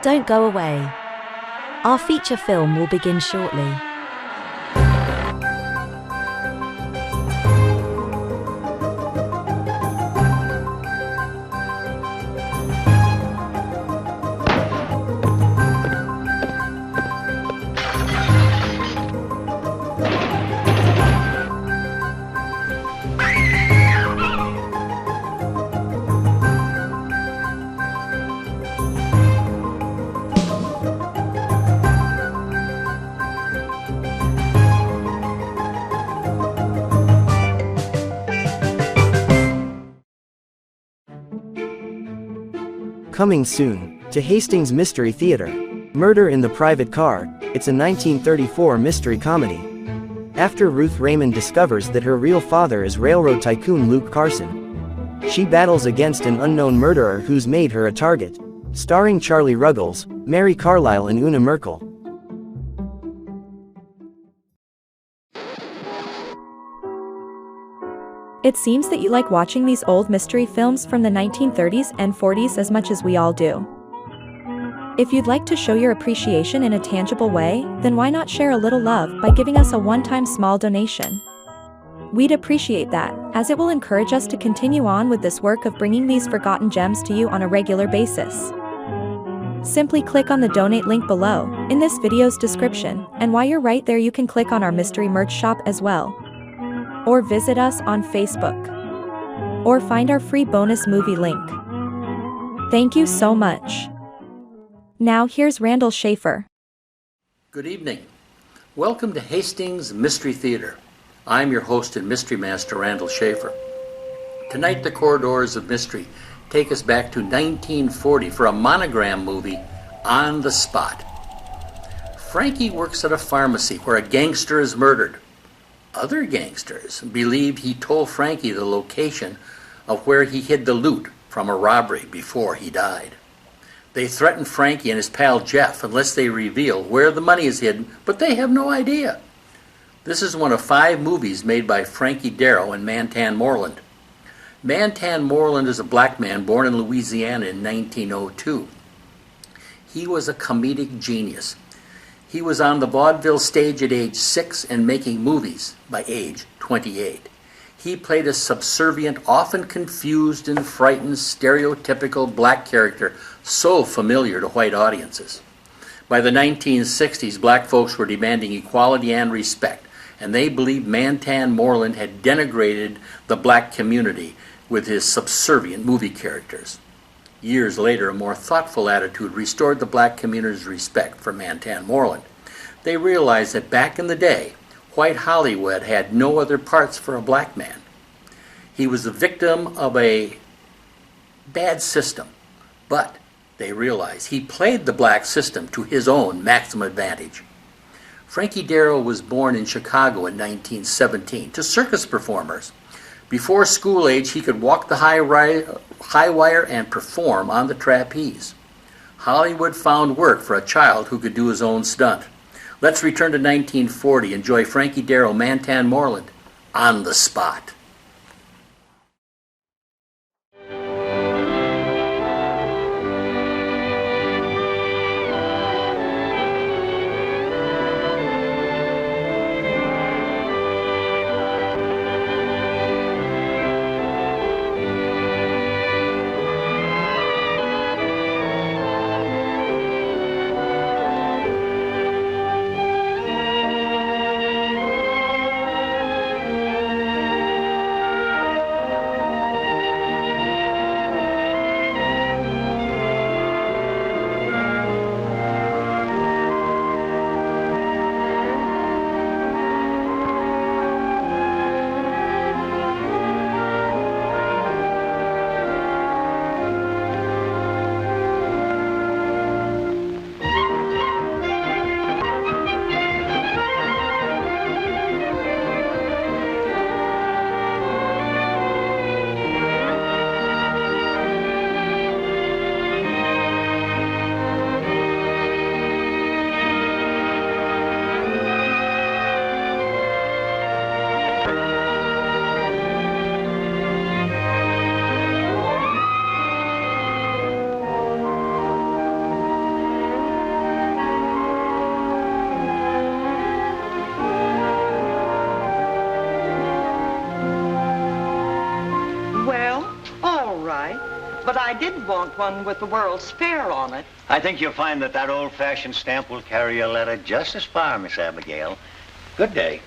Don't go away. Our feature film will begin shortly. Coming soon to Hastings Mystery Theater. Murder in the Private Car. It's a 1934 mystery comedy. After Ruth Raymond discovers that her real father is railroad tycoon Luke Carson, she battles against an unknown murderer who's made her a target. Starring Charlie Ruggles, Mary Carlisle and Una Merkel. It seems that you like watching these old mystery films from the 1930s and 40s as much as we all do. If you'd like to show your appreciation in a tangible way, then why not share a little love by giving us a one-time small donation? We'd appreciate that, as it will encourage us to continue on with this work of bringing these forgotten gems to you on a regular basis. Simply click on the donate link below, in this video's description, and while you're right there you can click on our mystery merch shop as well. Or visit us on Facebook. Or find our free bonus movie link. Thank you so much. Now here's Randall Schaefer. Good evening. Welcome to Hastings Mystery Theater. I'm your host and mystery master, Randall Schaefer. Tonight the corridors of mystery take us back to 1940 for a monogram movie, On the Spot. Frankie works at a pharmacy where a gangster is murdered. Other gangsters believed he told Frankie the location of where he hid the loot from a robbery before he died. They threaten Frankie and his pal Jeff unless they reveal where the money is hidden, but they have no idea. This is one of 5 movies made by Frankie Darrow and Mantan Moreland. Mantan Moreland is a black man born in Louisiana in 1902. He was a comedic genius. He was on the vaudeville stage at age 6 and making movies by age 28. He played a subservient, often confused and frightened, stereotypical black character so familiar to white audiences. By the 1960s, black folks were demanding equality and respect, and they believed Mantan Moreland had denigrated the black community with his subservient movie characters. Years later, a more thoughtful attitude restored the black community's respect for Mantan Moreland. They realized that back in the day, white Hollywood had no other parts for a black man. He was the victim of a bad system, but they realized he played the black system to his own maximum advantage. Frankie Darrow was born in Chicago in 1917 to circus performers. Before school age, he could walk the high wire and perform on the trapeze. Hollywood found work for a child who could do his own stunt. Let's return to 1940. Enjoy Frankie Darrow, Mantan Moreland, On the Spot. did want one with the World's Fair on it. I think you'll find that that old-fashioned stamp will carry your letter just as far, Miss Abigail. Good day.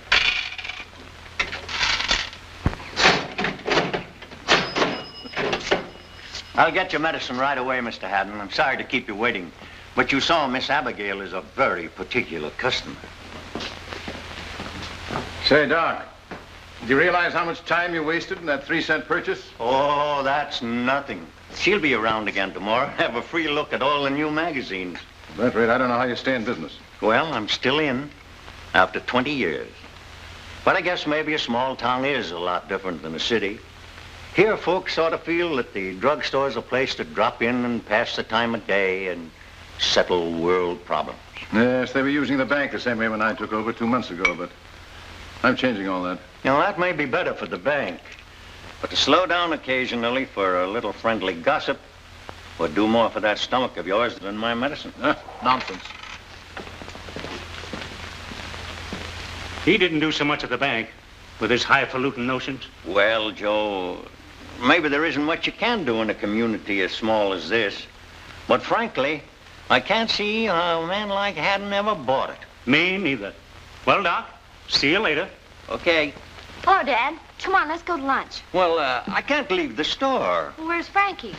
I'll get your medicine right away, Mr. Haddon. I'm sorry to keep you waiting, but you saw Miss Abigail is a very particular customer. Say, Doc, do you realize how much time you wasted in that 3-cent purchase? Oh, that's nothing. She'll be around again tomorrow. Have a free look at all the new magazines. At that rate, I don't know how you stay in business. Well, I'm still in after 20 years. But I guess maybe a small town is a lot different than a city. Here, folks sort of feel that the drugstore's a place to drop in and pass the time of day and settle world problems. Yes, they were using the bank the same way when I took over 2 months ago, but I'm changing all that. You know, that may be better for the bank. But to slow down occasionally for a little friendly gossip would do more for that stomach of yours than my medicine. Nonsense. He didn't do so much at the bank with his highfalutin notions. Well, Joe, maybe there isn't much you can do in a community as small as this. But frankly, I can't see how a man like Haddon ever bought it. Me neither. Well, Doc, see you later. Okay. Hello, Dad. Come on, let's go to lunch. Well, I can't leave the store. Well, where's Frankie?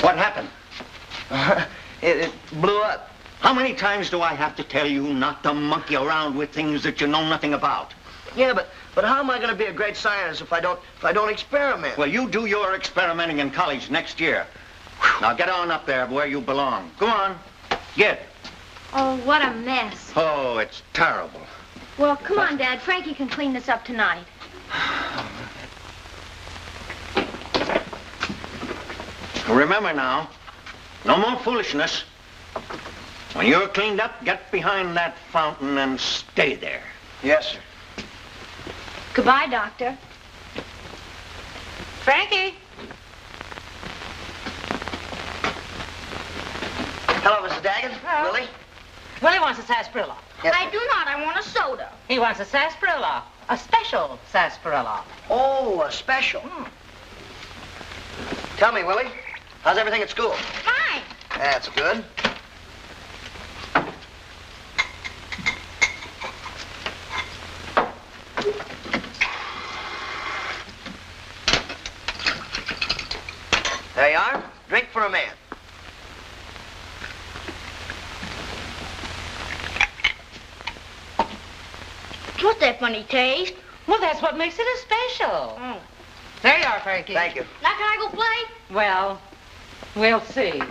What happened? It blew up. How many times do I have to tell you not to monkey around with things that you know nothing about? Yeah, but how am I going to be a great scientist if I don't experiment? Well, you do your experimenting in college next year. Now get on up there where you belong. Go on. Get. Oh, what a mess. Oh, it's terrible. Well, come on, Dad. Frankie can clean this up tonight. Remember now, no more foolishness. When you're cleaned up, get behind that fountain and stay there. Yes, sir. Goodbye, Doctor. Frankie! Hello, Mrs. Daggett. Hello. Willie? Willie wants a sarsaparilla. Yes, I sir. do not. I want a soda. He wants a sarsaparilla. A special sarsaparilla. Oh, a special. Tell me, Willie, how's everything at school? Fine. That's good. There you are. Drink for a man. What's that funny taste? Well, that's what makes it a special. Oh. There you are, Frankie. Thank you. Now can I go play? Well, we'll see.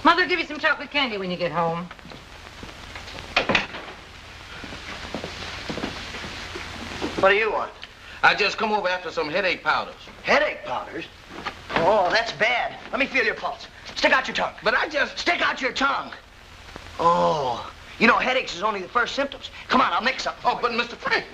Mother, give you some chocolate candy when you get home. What do you want? I just come over after some headache powders. Headache powders? Oh, that's bad. Let me feel your pulse. Stick out your tongue. But I just... Stick out your tongue. Oh, you know, headaches is only the first symptoms. Come on, I'll mix something. Oh, but Mr. Frankie.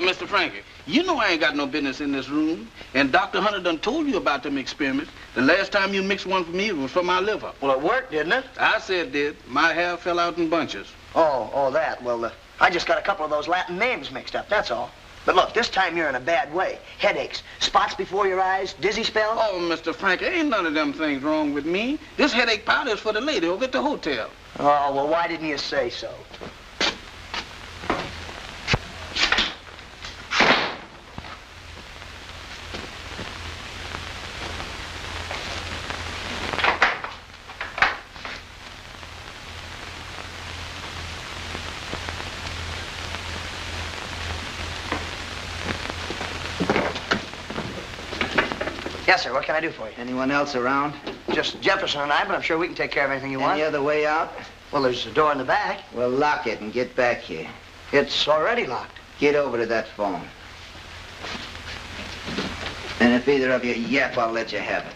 Mr. Frankie, you know I ain't got no business in this room. And Dr. Hunter done told you about them experiments. The last time you mixed one for me, it was for my liver. Well, it worked, didn't it? I said it did. My hair fell out in bunches. Oh, that. Well, I just got a couple of those Latin names mixed up, that's all. But look, this time you're in a bad way. Headaches, spots before your eyes, dizzy spells. Oh, Mr. Frankie, ain't none of them things wrong with me. This headache powder is for the lady over at the hotel. Oh, well, why didn't you say so? Yes, sir. What can I do for you? Anyone else around? Just Jefferson and I, but I'm sure we can take care of anything you want. Any other way out? Well, there's a door in the back. Well, lock it and get back here. It's already locked. Get over to that phone. And if either of you yap, I'll let you have it.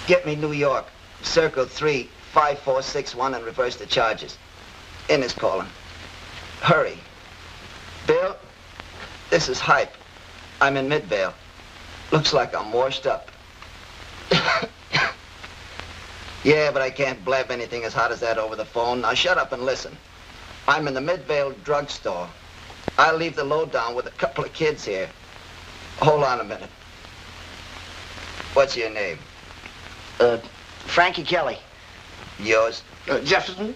Get me New York. Circle 35461 and reverse the charges. Innes calling. Hurry. Bill, this is Hype. I'm in Midvale. Looks like I'm washed up. Yeah, but I can't blab anything as hot as that over the phone. Now shut up and listen. I'm in the Midvale drugstore. I'll leave the lowdown with a couple of kids here. Hold on a minute. What's your name? Frankie Kelly. Yours? Jefferson.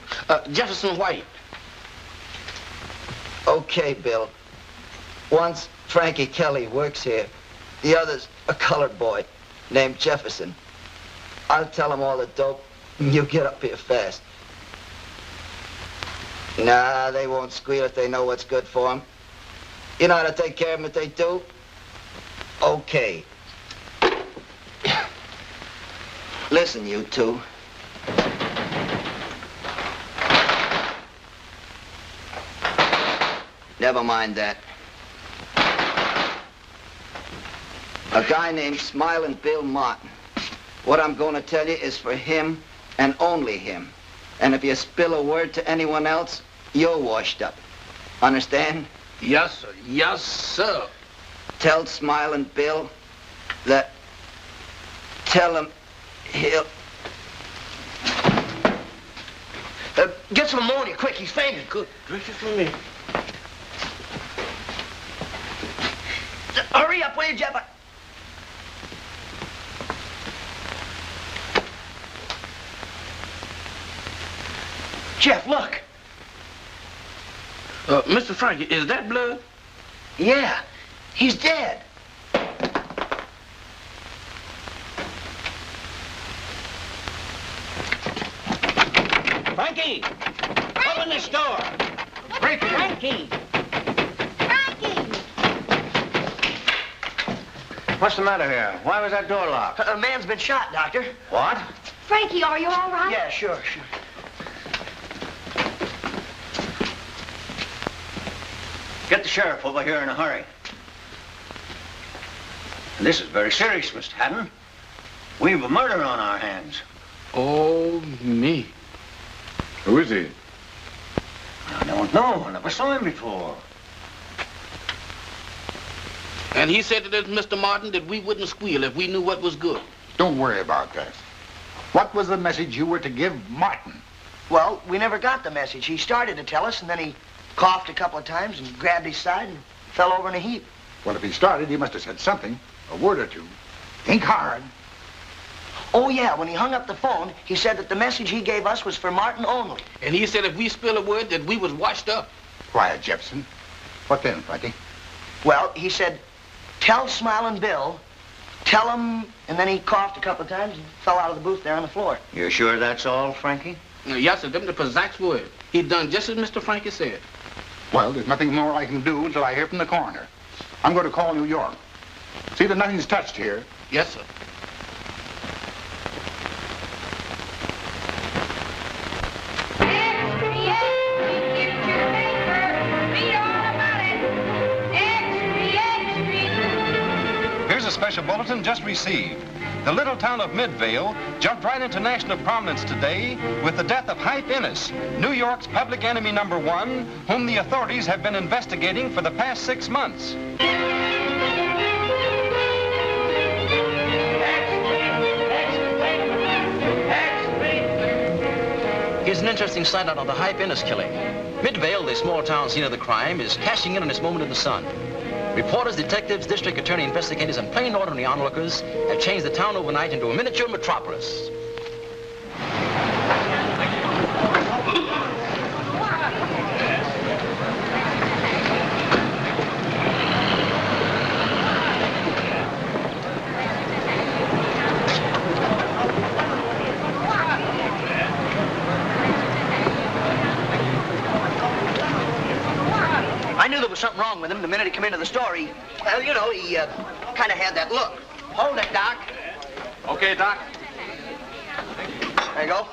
Jefferson White. Okay, Bill. Once Frankie Kelly works here. The other's a colored boy named Jefferson. I'll tell him all the dope, and you get up here fast. Nah, they won't squeal if they know what's good for them. You know how to take care of them if they do? Okay. Listen, you two. Never mind that. A guy named Smiling Bill Martin. What I'm going to tell you is for him and only him. And if you spill a word to anyone else, you're washed up. Understand? Yes, sir. Yes, sir. Tell Smiling Bill that... Tell him he'll... Get some ammonia, quick. He's fainted. Good gracious for me. Hurry up, will you, Jeff? Jeff, look. Mr. Frankie, is that blood? Yeah, he's dead. Frankie! Open this door! Frankie! Frankie! What's the matter here? Why was that door locked? A man's been shot, Doctor. What? Frankie, are you all right? Yeah, sure. Get the sheriff over here in a hurry. This is very serious, Mr. Haddon. We've a murder on our hands. Oh, me. Who is he? I don't know. I never saw him before. And he said to this Mr. Martin that we wouldn't squeal if we knew what was good. Don't worry about that. What was the message you were to give Martin? Well, we never got the message. He started to tell us, and then he coughed a couple of times and grabbed his side and fell over in a heap. Well, if he started, he must have said something, a word or two. Think hard. Oh, yeah, when he hung up the phone, he said that the message he gave us was for Martin only. And he said if we spill a word that we was washed up. Quiet, Jefferson. What then, Frankie? Well, he said, tell Smiling Bill, tell him, and then he coughed a couple of times and fell out of the booth there on the floor. You're sure that's all, Frankie? Yes, sir, them the precise word. He done just as Mr. Frankie said. Well, there's nothing more I can do until I hear from the coroner. I'm going to call New York. See that nothing's touched here. Yes, sir. Here's a special bulletin just received. The little town of Midvale jumped right into national prominence today with the death of Hype Innes, New York's public enemy #1, whom the authorities have been investigating for the past 6 months. Here's an interesting sight out of the Hype Innes killing. Midvale, the small town scene of the crime, is cashing in on its moment in the sun. Reporters, detectives, district attorney investigators, and plain ordinary onlookers have changed the town overnight into a miniature metropolis. I knew there was something wrong with him the minute he came into the store. He kind of had that look. Hold it, Doc. Okay, Doc. There you go.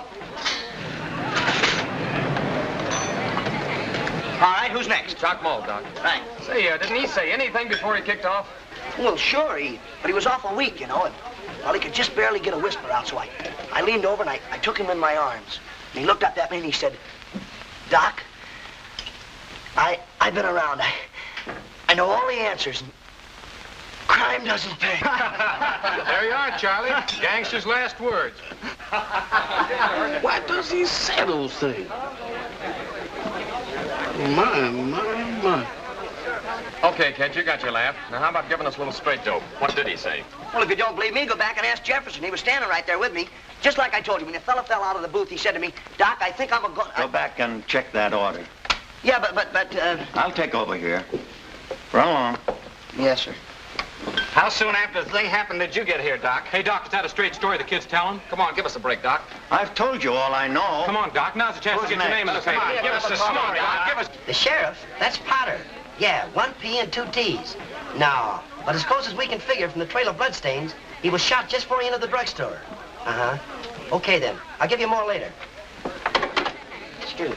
All right, who's next? Doc Mull, Doc. Thanks. Say, didn't he say anything before he kicked off? Well, sure, but he was awful weak, you know. And Well, he could just barely get a whisper out, so I leaned over and I took him in my arms. And he looked up at me and he said, Doc, I've been around. I know all the answers. Crime doesn't pay. There you are, Charlie. Gangster's last words. Why does he say those things? My. Okay, kid, you got your laugh. Now, how about giving us a little straight dope? What did he say? Well, if you don't believe me, go back and ask Jefferson. He was standing right there with me. Just like I told you, when the fella fell out of the booth, he said to me, Doc, I think I'm a Go back and check that order. Yeah, but I'll take over here. Run along. Yes, sir. How soon after the thing happened did you get here, Doc? Hey, Doc, is that a straight story the kid's telling? Come on, give us a break, Doc. I've told you all I know. Come on, Doc. Now's the chance to get your name in the paper. Give us the story, Doc. Give us... The sheriff? That's Potter. Yeah, 1 P and 2 T's. No, but as close as we can figure from the trail of bloodstains, he was shot just before he entered the drugstore. Uh-huh. Okay, then. I'll give you more later. It's true.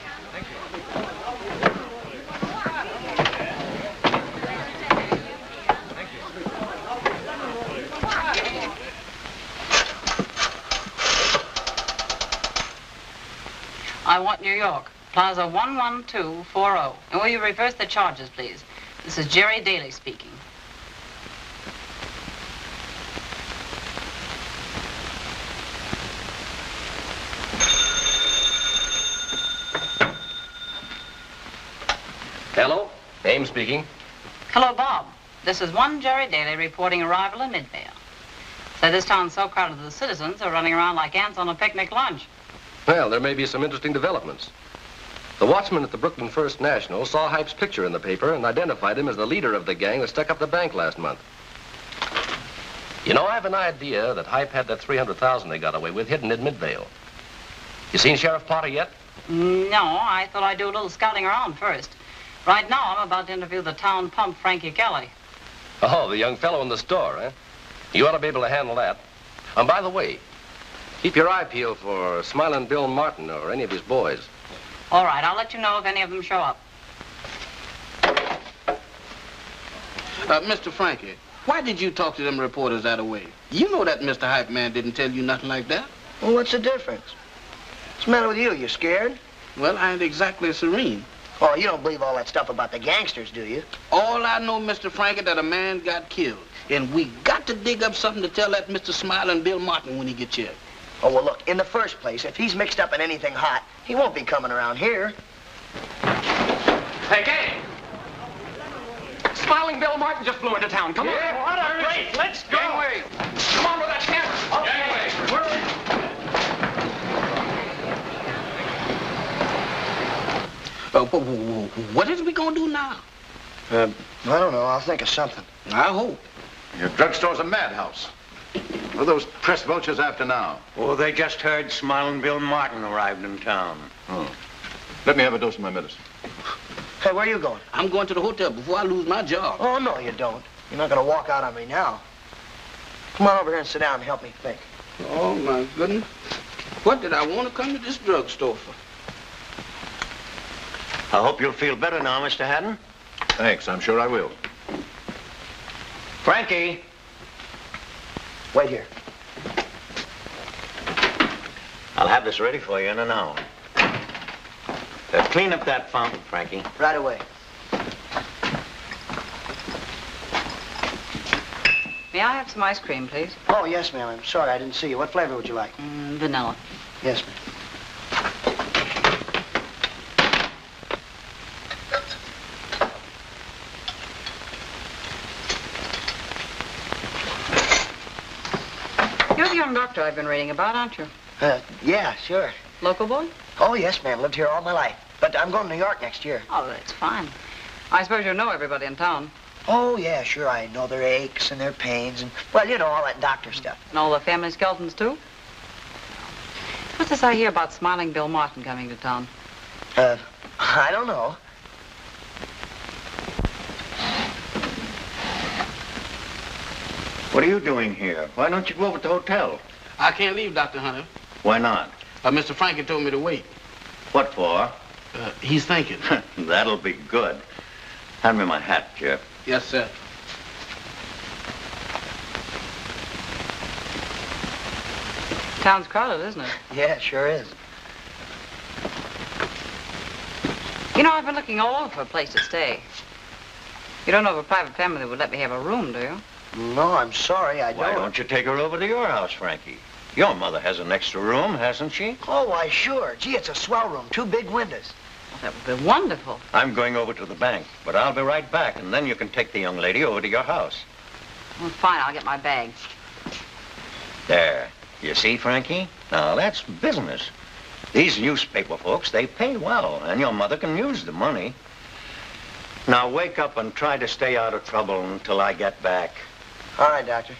I want New York, Plaza 11240. And will you reverse the charges, please? This is Jerry Daly speaking. Hello? Ames speaking. Hello, Bob. This is one Jerry Daly reporting arrival in Midvale. So this town's so crowded the citizens are running around like ants on a picnic lunch. Well, there may be some interesting developments. The watchman at the Brooklyn First National saw Hype's picture in the paper and identified him as the leader of the gang that stuck up the bank last month. You know, I have an idea that Hype had that $300,000 they got away with hidden in Midvale. You seen Sheriff Potter yet? No, I thought I'd do a little scouting around first. Right now, I'm about to interview the town pump, Frankie Kelly. Oh, the young fellow in the store, eh? You ought to be able to handle that. And by the way, keep your eye peeled for Smiling Bill Martin or any of his boys. All right, I'll let you know if any of them show up. Mr. Frankie, why did you talk to them reporters that way? You know that Mr. Hype man didn't tell you nothing like that. Well, what's the difference? What's the matter with you? You scared? Well, I ain't exactly serene. Oh, you don't believe all that stuff about the gangsters, do you? All I know, Mr. Frankie, that a man got killed. And we got to dig up something to tell that Mr. Smiling Bill Martin when he gets here. Oh, well, look, in the first place, if he's mixed up in anything hot, he won't be coming around here. Hey, gang! Smiling Bill Martin just blew into town. Come on. What a race. Let's go. Gangway. Come on with that camera. Gangway. What is we gonna do now? I don't know. I'll think of something. I hope. Your drugstore's a madhouse. What are those press vultures after now? Oh, they just heard Smiling Bill Martin arrived in town. Oh. Let me have a dose of my medicine. Hey, where are you going? I'm going to the hotel before I lose my job. Oh, no, you don't. You're not going to walk out on me now. Come on over here and sit down and help me think. Oh, my goodness. What did I want to come to this drugstore for? I hope you'll feel better now, Mr. Haddon. Thanks, I'm sure I will. Frankie. Wait here. I'll have this ready for you in an hour. Clean up that fountain, Frankie. Right away. May I have some ice cream, please? Oh, yes, ma'am. I'm sorry I didn't see you. What flavor would you like? Vanilla. Yes, ma'am. You're the young doctor I've been reading about, aren't you? Yeah, sure. Local boy? Oh, yes, ma'am. Lived here all my life. But I'm going to New York next year. Oh, that's fine. I suppose you know everybody in town. Oh, yeah, sure. I know their aches and their pains and, well, you know, all that doctor stuff. And all the family skeletons, too? What's this I hear about Smiling Bill Martin coming to town? I don't know. What are you doing here? Why don't you go over to the hotel? I can't leave, Dr. Hunter. Why not? Mr. Frankie told me to wait. What for? He's thinking. That'll be good. Hand me my hat, Jeff. Yes, sir. Town's crowded, isn't it? Yeah, it sure is. You know, I've been looking all over for a place to stay. You don't know if a private family would let me have a room, do you? No, I'm sorry, I don't. Why don't you take her over to your house, Frankie? Your mother has an extra room, hasn't she? Oh, why, sure. Gee, it's a swell room. 2 big windows. That would be wonderful. I'm going over to the bank, but I'll be right back, and then you can take the young lady over to your house. Well, fine, I'll get my bag. There. You see, Frankie? Now, that's business. These newspaper folks, they pay well, and your mother can use the money. Now, wake up and try to stay out of trouble until I get back. All right, Doctor.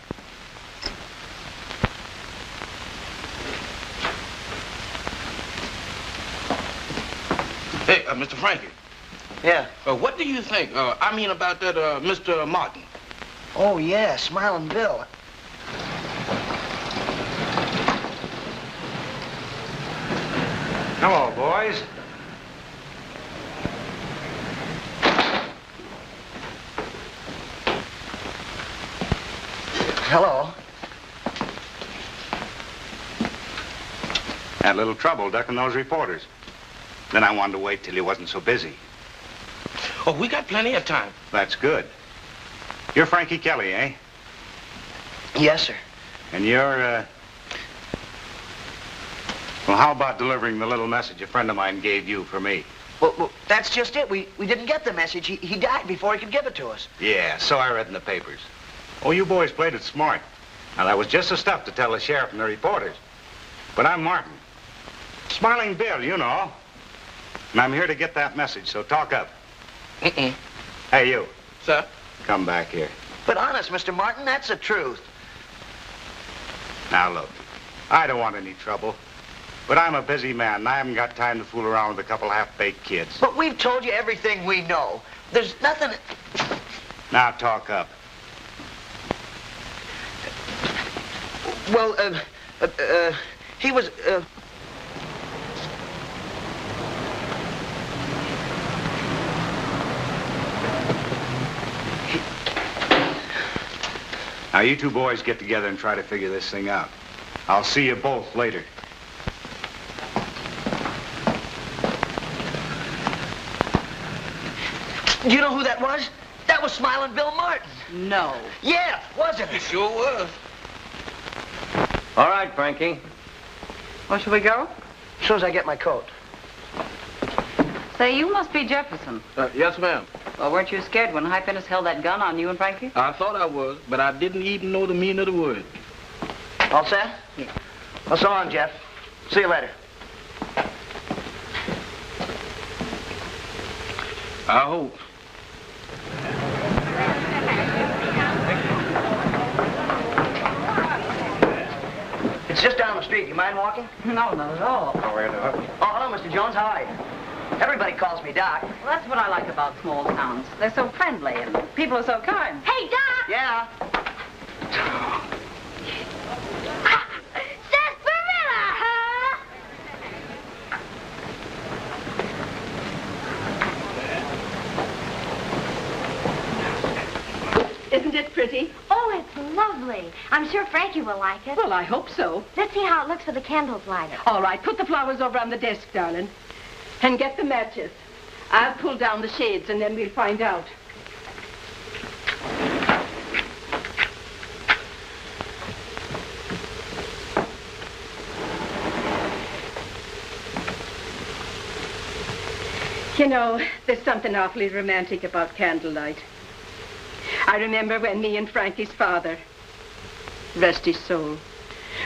Hey, Mr. Frankie. Yeah? What do you think, about that, Mr. Martin? Oh, yeah, Smiling Bill. Hello, boys. Hello. Had a little trouble ducking those reporters. Then I wanted to wait till he wasn't so busy. Oh, we got plenty of time. That's good. You're Frankie Kelly, eh? Yes, sir. And you're, Well, how about delivering the little message a friend of mine gave you for me? Well, that's just it. We didn't get the message. He died before he could give it to us. Yeah, so I read in the papers. Oh, you boys played it smart. Now, that was just the stuff to tell the sheriff and the reporters. But I'm Martin. Smiling Bill, you know. And I'm here to get that message, so talk up. Hey, you. Sir? Come back here. But honest, Mr. Martin, that's the truth. Now, look, I don't want any trouble. But I'm a busy man, and I haven't got time to fool around with a couple half-baked kids. But we've told you everything we know. There's nothing... Now, talk up. Well, he was, Now, you two boys get together and try to figure this thing out. I'll see you both later. Do you know who that was? That was Smiling Bill Martin. No. Yeah, wasn't it? It sure was. All right, Frankie. Well, shall we go? As soon as I get my coat. Say, you must be Jefferson. Yes, ma'am. Well, weren't you scared when High Fitness held that gun on you and Frankie? I thought I was, but I didn't even know the meaning of the word. All set? Yeah. Well, so long, Jeff. See you later. I hope. It's just down the street. You mind walking? No, not at all. Oh, hello, Mr. Jones. How are you? Everybody calls me Doc. Well, that's what I like about small towns. They're so friendly and people are so kind. Hey, Doc! Yeah? Sarsaparilla, huh? Isn't it pretty? Oh, it's lovely. I'm sure Frankie will like it. Well, I hope so. Let's see how it looks with the candles lighted. All right, put the flowers over on the desk, darling. And get the matches. I'll pull down the shades and then we'll find out. You know, there's something awfully romantic about candlelight. I remember when me and Frankie's father, rest his soul,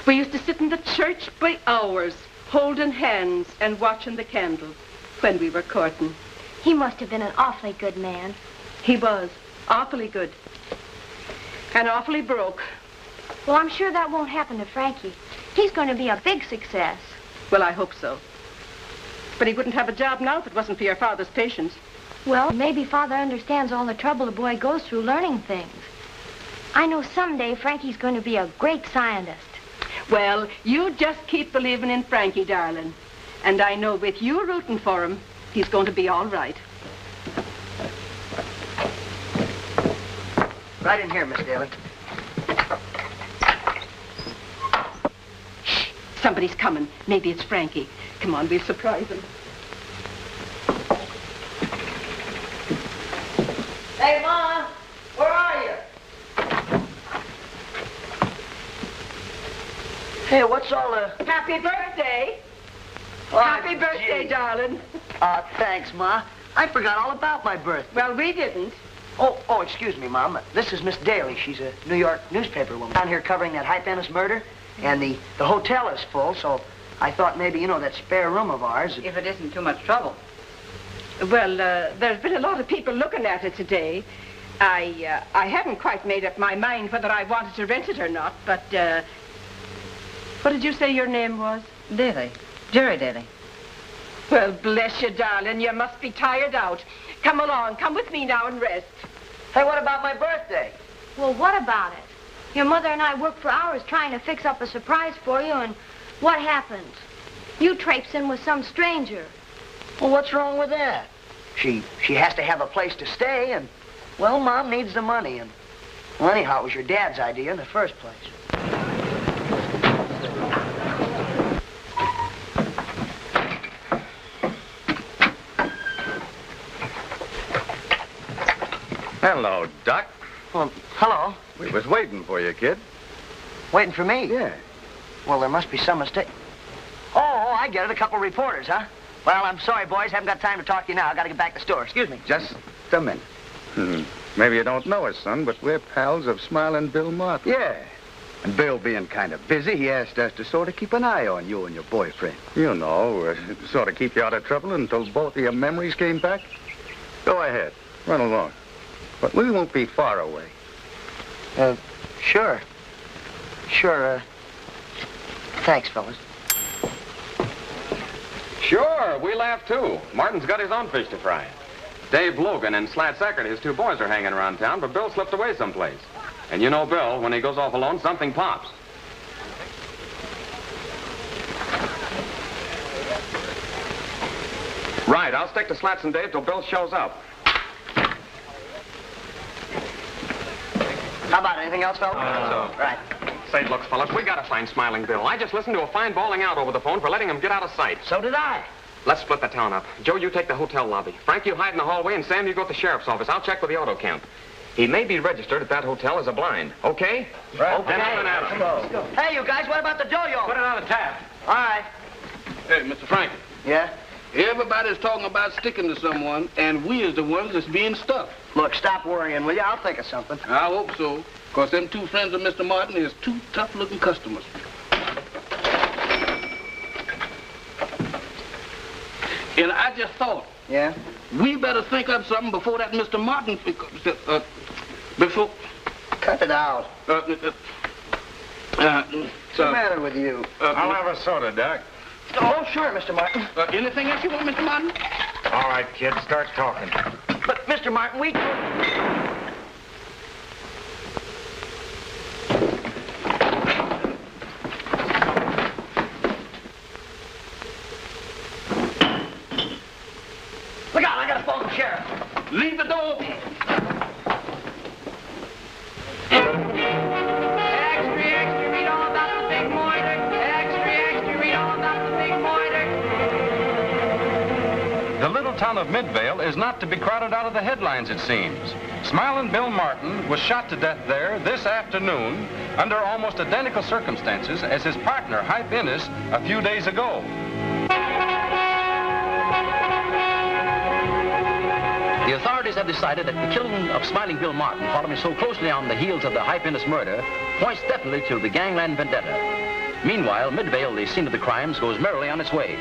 we used to sit in the church by hours, holding hands and watching the candles when we were courting. He must have been an awfully good man. He was awfully good and awfully broke. Well, I'm sure that won't happen to Frankie. He's going to be a big success. Well, I hope so. But he wouldn't have a job now if it wasn't for your father's patience. Well, maybe Father understands all the trouble a boy goes through learning things. I know someday Frankie's going to be a great scientist. Well, you just keep believing in Frankie, darling. And I know with you rooting for him, he's going to be all right. Right in here, Miss Daly. Somebody's coming. Maybe it's Frankie. Come on, we'll surprise him. Hey, Ma, where are you? Hey, what's all the... Happy birthday. Oh, Happy birthday, darling. Thanks, Ma. I forgot all about my birthday. Well, we didn't. Oh, excuse me, Mom. This is Miss Daly. She's a New York newspaper woman down here covering that Hype Ennis murder. And the hotel is full, so I thought maybe, you know, that spare room of ours... If it isn't too much trouble. Well, there's been a lot of people looking at it today. I haven't quite made up my mind whether I wanted to rent it or not, but, what did you say your name was? Daly. Jerry Daly. Well, bless you, darling. You must be tired out. Come along. Come with me now and rest. Hey, what about my birthday? Well, what about it? Your mother and I worked for hours trying to fix up a surprise for you, and what happens? You traipse in with some stranger. Well, what's wrong with that? She has to have a place to stay, and, well, Mom needs the money, and, well, anyhow, it was your dad's idea in the first place. Hello, Doc. Well, hello. We was waiting for you, kid. Waiting for me? Yeah. Well, there must be some mistake. Oh, I get it. A couple reporters, huh? Well, I'm sorry, boys. Haven't got time to talk to you now. I got to get back to the store. Excuse me. Just a minute. Maybe you don't know us, son, but we're pals of Smiling Bill Martin. Yeah. And Bill being kind of busy, he asked us to sort of keep an eye on you and your boyfriend. You know, sort of keep you out of trouble until both of your memories came back. Go ahead. Run along. But we won't be far away. Sure. Sure, thanks, fellas. Sure, we laugh too. Martin's got his own fish to fry. Dave Logan and Slat Sackert, his two boys, are hanging around town, but Bill slipped away someplace. And you know Bill, when he goes off alone, something pops. Right, I'll stick to Slats and Dave till Bill shows up. How about anything else, fellas? Right. Say, look, fellas, we gotta find Smiling Bill. I just listened to a fine bawling out over the phone for letting him get out of sight. So did I. Let's split the town up. Joe, you take the hotel lobby. Frank, you hide in the hallway, and Sam, you go to the sheriff's office. I'll check with the auto count. He may be registered at that hotel as a blind. Okay? Right. Okay. Then up and at him. Let's go. Hey, you guys, what about the yo-yo? Put it on the tap. All right. Hey, Mr. Frankie. Yeah? Everybody's talking about sticking to someone, and we is the ones that's being stuck. Look, stop worrying, will you? I'll think of something. I hope so, because them two friends of Mr. Martin is two tough-looking customers. And I just thought... Yeah? We better think up something before that Mr. Martin... before... Cut it out. What's the matter with you? I'll have a soda, Doc. Oh, sure, Mr. Martin. Anything else you want, Mr. Martin? All right, kid, start talking. But, Mr. Martin, we... Look out, I gotta phone the sheriff. Leave the door open. Extra, extra, read all about the big murder. Extra, extra, read all about the big murder. The little town of Midvale is not to be crowded out of the headlines, it seems. Smiling Bill Martin was shot to death there this afternoon under almost identical circumstances as his partner, Hype Ennis, a few days ago. The authorities have decided that the killing of Smiling Bill Martin, following so closely on the heels of the Hype Ennis murder, points definitely to the gangland vendetta. Meanwhile, Midvale, the scene of the crimes, goes merrily on its way.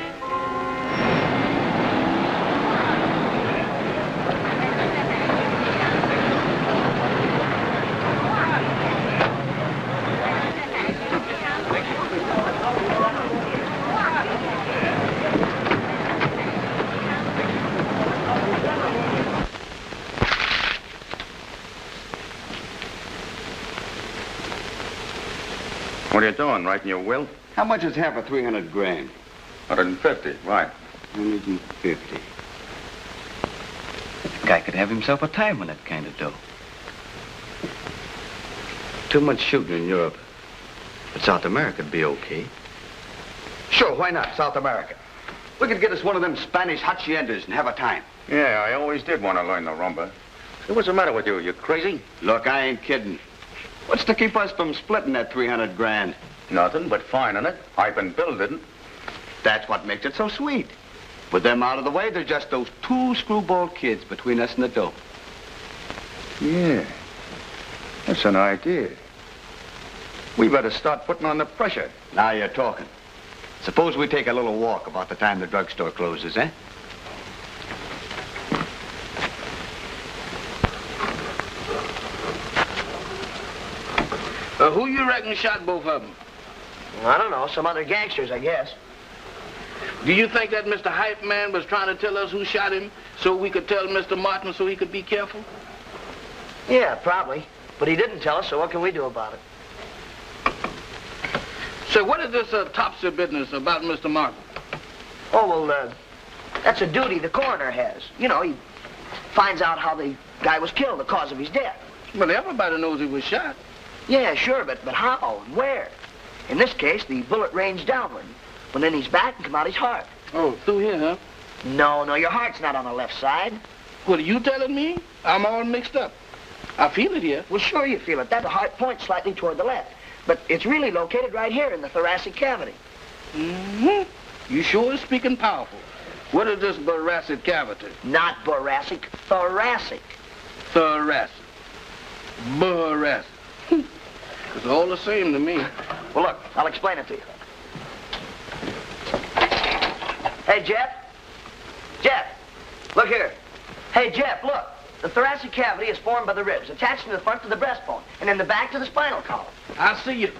What are you doing, writing your will? How much is half of 300 grand? 150, why? 150. The guy could have himself a time on that kind of dough. Too much shooting in Europe. But South America'd be okay. Sure, why not? South America. We could get us one of them Spanish haciendas and have a time. Yeah, I always did want to learn the rumba. Hey, what's the matter with you? You crazy? Look, I ain't kidding. What's to keep us from splitting that 300 grand? Nothing but finding it. I've been Bill didn't. That's what makes it so sweet. With them out of the way, there's just those 2 screwball kids between us and the dope. Yeah, that's an idea. We better start putting on the pressure. Now you're talking. Suppose we take a little walk about the time the drugstore closes, eh? Who you reckon shot both of them? I don't know. Some other gangsters, I guess. Do you think that Mr. Hype Man was trying to tell us who shot him so we could tell Mr. Martin so he could be careful? Yeah, probably. But he didn't tell us, so what can we do about it? So what is this topsy business about Mr. Martin? Oh, well, that's a duty the coroner has. You know, he finds out how the guy was killed, the cause of his death. Well, everybody knows he was shot. Yeah, sure, but how and where? In this case, the bullet ranged downward. Went in his back and come out his heart. Oh, through here, huh? No, your heart's not on the left side. What are you telling me? I'm all mixed up. I feel it here. Well, sure you feel it. That heart points slightly toward the left. But it's really located right here in the thoracic cavity. Mm-hmm. You sure is speaking powerful. What is this thoracic cavity? Not thoracic, thoracic. Thoracic. Thoracic. It's all the same to me. Well, look, I'll explain it to you. Hey, Jeff. Jeff, look here. Hey, Jeff, look. The thoracic cavity is formed by the ribs, attached to the front to the breastbone, and in the back to the spinal column. I see you.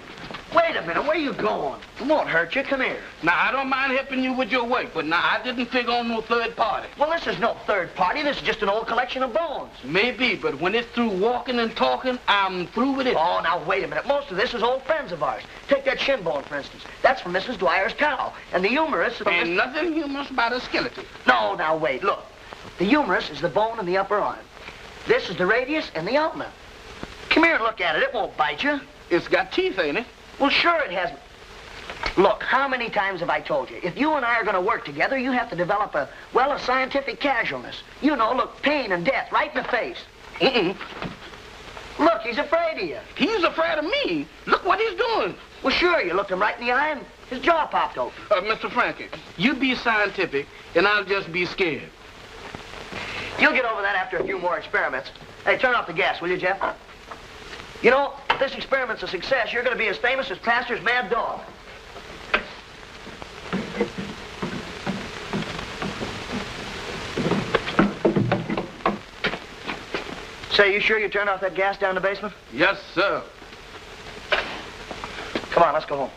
Wait a minute, where are you going? It won't hurt you, come here. Now, I don't mind helping you with your work, but now, I didn't figure on no third party. Well, this is no third party, this is just an old collection of bones. Maybe, but when it's through walking and talking, I'm through with it. Oh, now, wait a minute. Most of this is old friends of ours. Take that shin bone, for instance. That's from Mrs. Dwyer's cow. And the humerus... And nothing humorous about a skeleton. No, now, wait, look. The humerus is the bone in the upper arm. This is the radius and the ulna. Come here and look at it. It won't bite you. It's got teeth, ain't it? Well, sure it has. Look, how many times have I told you? If you and I are going to work together, you have to develop a scientific casualness. You know, look, pain and death right in the face. Look, he's afraid of you. He's afraid of me? Look what he's doing. Well, sure, you looked him right in the eye and his jaw popped open. Mr. Frankie, you be scientific and I'll just be scared. You'll get over that after a few more experiments. Hey, turn off the gas, will you, Jeff? You know, if this experiment's a success, you're going to be as famous as Pastor's mad dog. Say, you sure you turned off that gas down in the basement? Yes, sir. Come on, let's go home.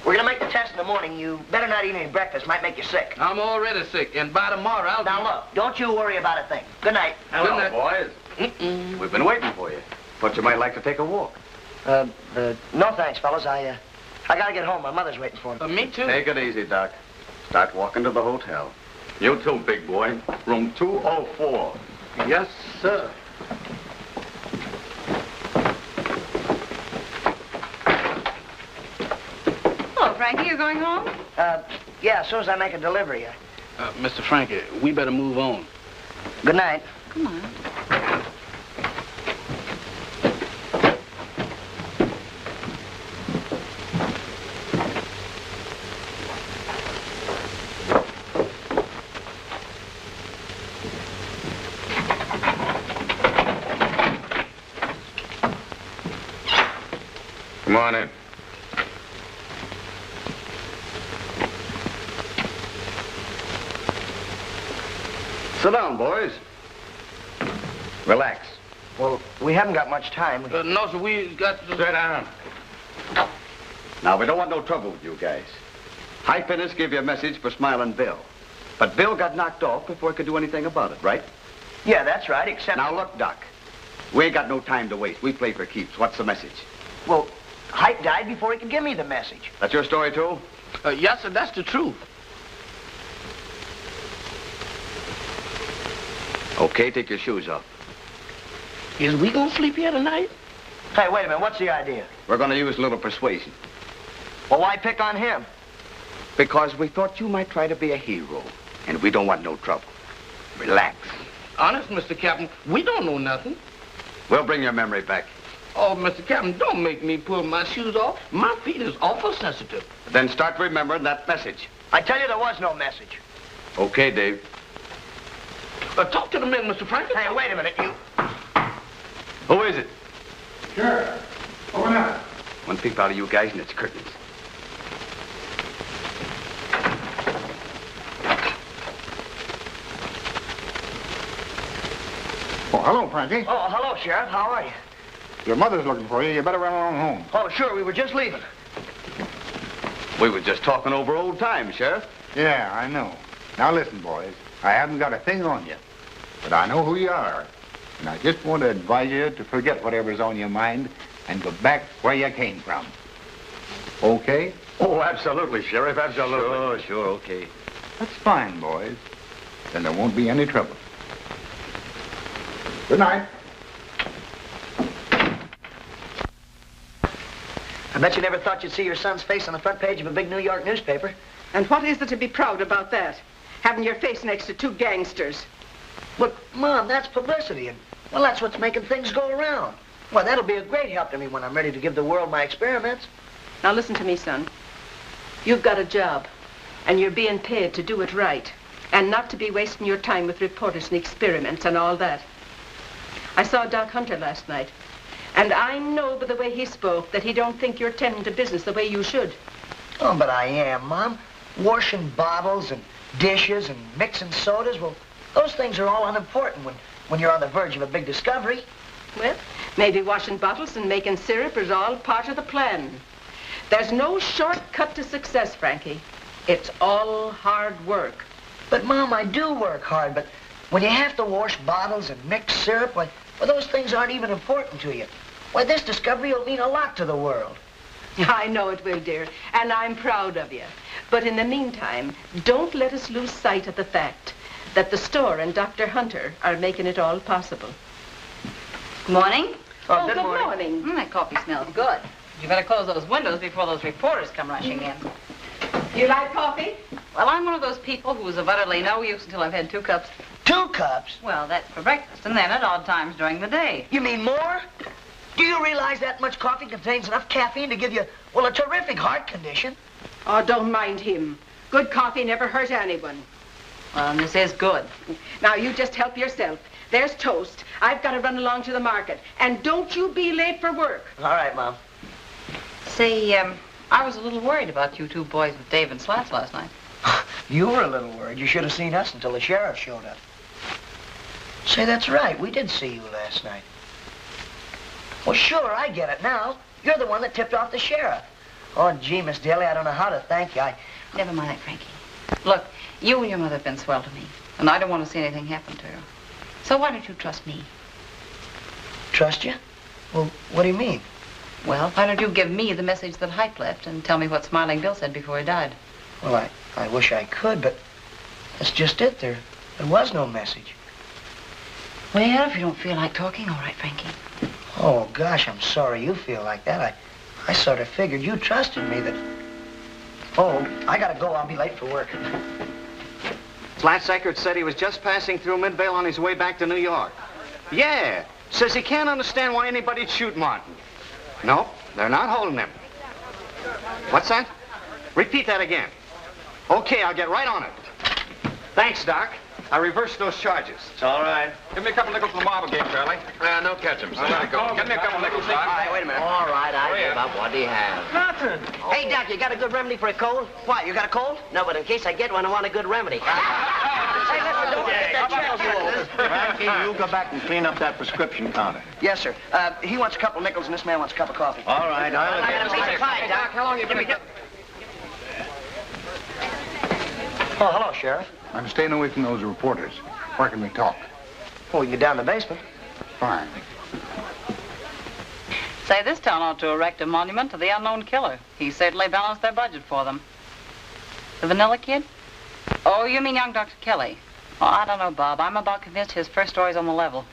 We're gonna make the test in the morning. You better not eat any breakfast. Might make you sick. I'm already sick, and by tomorrow I'll... Now look, don't you worry about a thing. Good night. Hello, boys. We've been waiting for you. Thought you might like to take a walk. No thanks, fellas. I gotta get home. My mother's waiting for me. Me too. Take it easy, Doc. Start walking to the hotel. You too, big boy. Room 204. Yes, sir. Hello, Frankie. You going home? Yeah, as soon as I make a delivery. Mr. Frankie, we better move on. Good night. Come on. Come on in. Sit down, boys. Relax. Well, we haven't got much time. No, sir, we got to... Sit down. Now, we don't want no trouble with you guys. High Fitness gave you a message for Smiling Bill. But Bill got knocked off before he could do anything about it, right? Yeah, that's right, except... Now, look, Doc. We ain't got no time to waste. We play for keeps. What's the message? Well, Hype died before he could give me the message. That's your story, too? Yes, sir, that's the truth. Okay, take your shoes off. Is we gonna sleep here tonight? Hey, wait a minute. What's the idea? We're gonna use a little persuasion. Well, why pick on him? Because we thought you might try to be a hero, and we don't want no trouble. Relax. Honest, Mr. Captain, we don't know nothing. We'll bring your memory back. Oh, Mr. Captain, don't make me pull my shoes off. My feet is awful sensitive. Then start remembering that message. I tell you, there was no message. Okay, Dave. Talk to the men, Mr. Frankie. Hey, wait a minute, you. Who is it? Sure. Open up. One peep out of you guys and it's curtains. Oh, hello, Frankie. Oh, hello, Sheriff. How are you? Your mother's looking for you. You better run along home. Oh, sure. We were just leaving. We were just talking over old times, Sheriff. Yeah, I know. Now listen, boys. I haven't got a thing on you, but I know who you are. And I just want to advise you to forget whatever's on your mind and go back where you came from. Okay? Oh, absolutely, Sheriff, absolutely. Sure, okay. That's fine, boys. Then there won't be any trouble. Good night. I bet you never thought you'd see your son's face on the front page of a big New York newspaper. And what is there to be proud about that? Having your face next to two gangsters. But, Mom, that's publicity, and, well, that's what's making things go around. Well, that'll be a great help to me when I'm ready to give the world my experiments. Now listen to me, son. You've got a job, and you're being paid to do it right, and not to be wasting your time with reporters and experiments and all that. I saw Doc Hunter last night, and I know by the way he spoke that he don't think you're tending to business the way you should. Oh, but I am, Mom. Washing bottles and dishes and mixing sodas, well, those things are all unimportant when you're on the verge of a big discovery. Well, maybe washing bottles and making syrup is all part of the plan. There's no shortcut to success, Frankie. It's all hard work. But, Mom, I do work hard, but when you have to wash bottles and mix syrup, well, those things aren't even important to you. Why, this discovery will mean a lot to the world. I know it will, dear, and I'm proud of you. But in the meantime, don't let us lose sight of the fact that the store and Dr. Hunter are making it all possible. Morning. Oh, good morning. That coffee smells good. You better close those windows before those reporters come rushing in. You like coffee? Well, I'm one of those people who's of utterly no use until I've had 2 cups. 2 cups? Well, that's for breakfast, and then at odd times during the day. You mean more? Do you realize that much coffee contains enough caffeine to give you, well, a terrific heart condition? Oh, don't mind him. Good coffee never hurt anyone. Well, and this is good. Now, you just help yourself. There's toast. I've got to run along to the market. And don't you be late for work. All right, Mom. Say, I was a little worried about you 2 boys with Dave and Slats last night. You were a little worried. You should have seen us until the sheriff showed up. Say, that's right. We did see you last night. Well, sure, I get it now. You're the one that tipped off the sheriff. Oh, gee, Miss Daly, I don't know how to thank you. Never mind, Frankie. Look, you and your mother have been swell to me, and I don't want to see anything happen to you. So why don't you trust me? Trust you? Well, what do you mean? Well, why don't you give me the message that Hype left and tell me what Smiling Bill said before he died? Well, I wish I could, but that's just it. There was no message. Well, if you don't feel like talking, all right, Frankie. Oh, gosh, I'm sorry you feel like that. I sort of figured you trusted me that... Oh, I gotta go. I'll be late for work. Flatsacker said he was just passing through Midvale on his way back to New York. Yeah, says he can't understand why anybody'd shoot Martin. No, they're not holding him. What's that? Repeat that again. Okay, I'll get right on it. Thanks, Doc. I reversed those charges. It's all right. Give me a couple nickels for the marble game, Charlie. No catch him, so let it go. Give me a couple nickels, Doc. All right, wait a minute. All right, I give up. What do you have? Nothing. Hey, Doc, you got a good remedy for a cold? What, you got a cold? No, but in case I get one, I want a good remedy. Hey, listen, don't forget that check. Frankie, you go back and clean up that prescription counter. Yes, sir. He wants a couple nickels, and this man wants a cup of coffee. All right, I'll I got a piece of pie, Doc. How long you been... Oh, hello, Sheriff. I'm staying away from those reporters. Where can we talk? Oh, you down in the basement? Fine. Say, this town ought to erect a monument to the unknown killer. He certainly balanced their budget for them. The Vanilla Kid? Oh, you mean young Dr. Kelly. Oh, I don't know, Bob. I'm about convinced his first story's on the level.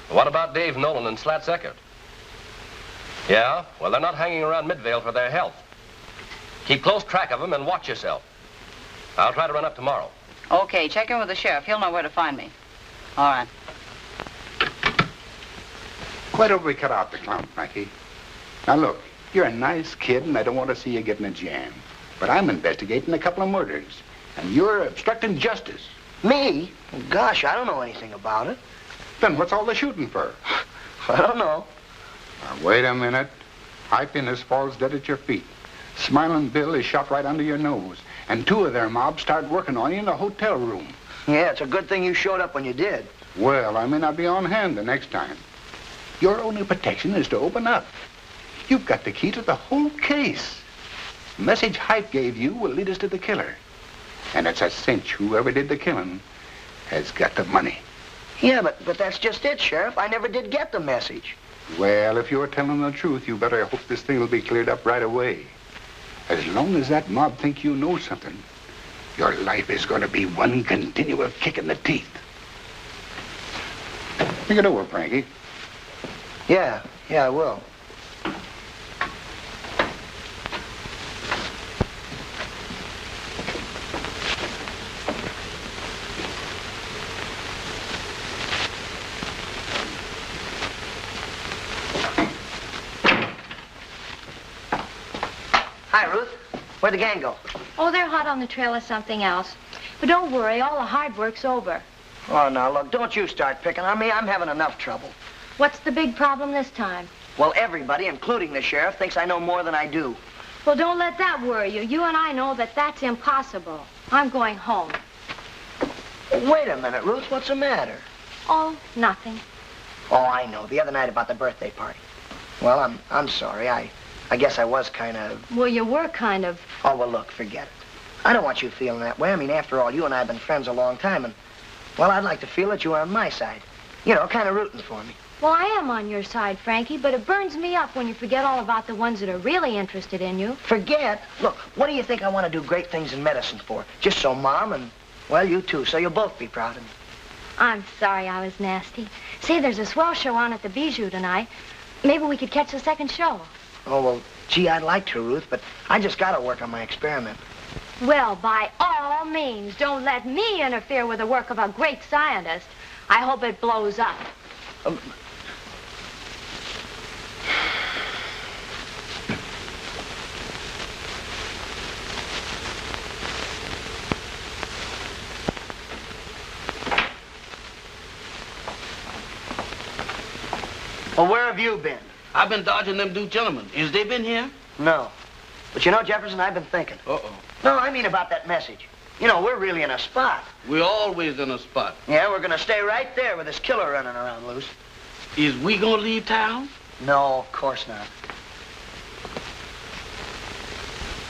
What about Dave Nolan and Slat Eckert? Yeah? Well, they're not hanging around Midvale for their health. Keep close track of them and watch yourself. I'll try to run up tomorrow. Okay, check in with the sheriff. He'll know where to find me. All right. Why don't we cut out the clown, Frankie? Now, look, you're a nice kid, and I don't want to see you get in a jam. But I'm investigating a couple of murders, and you're obstructing justice. Me? Oh, gosh, I don't know anything about it. Then what's all the shooting for? I don't know. Now, wait a minute. Happiness falls dead at your feet. Smiling Bill is shot right under your nose, and two of their mobs start working on you in the hotel room. Yeah, it's a good thing you showed up when you did. Well, I may not be on hand the next time. Your only protection is to open up. You've got the key to the whole case. The message Hype gave you will lead us to the killer. And it's a cinch whoever did the killing has got the money. Yeah, but that's just it, Sheriff. I never did get the message. Well, if you're telling the truth, you better hope this thing will be cleared up right away. As long as that mob think you know something, your life is going to be one continual kick in the teeth. Think it over, Frankie. Yeah, I will. Hi, Ruth. Where'd the gang go? Oh, they're hot on the trail of something else. But don't worry, all the hard work's over. Oh, now, look, don't you start picking on me. I'm having enough trouble. What's the big problem this time? Well, everybody, including the sheriff, thinks I know more than I do. Well, don't let that worry you. You and I know that that's impossible. I'm going home. Wait a minute, Ruth. What's the matter? Oh, nothing. Oh, I know. The other night about the birthday party. Well, I'm sorry. I guess I was kind of... Well, you were kind of... Oh, well, look, forget it. I don't want you feeling that way. I mean, after all, you and I have been friends a long time, and, well, I'd like to feel that you are on my side. You know, kind of rooting for me. Well, I am on your side, Frankie, but it burns me up when you forget all about the ones that are really interested in you. Forget? Look, what do you think I want to do great things in medicine for? Just so Mom and, well, you too, so you'll both be proud of me. I'm sorry I was nasty. Say, there's a swell show on at the Bijou tonight. Maybe we could catch the second show. Oh, well, gee, I'd like to, Ruth, but I just got to work on my experiment. Well, by all means, don't let me interfere with the work of a great scientist. I hope it blows up. Well, where have you been? I've been dodging them two gentlemen. Is they been here? No. But you know, Jefferson, I've been thinking. Uh-oh. No, I mean about that message. You know, we're really in a spot. We're always in a spot. Yeah, we're gonna stay right there with this killer running around loose. Is we gonna leave town? No, of course not.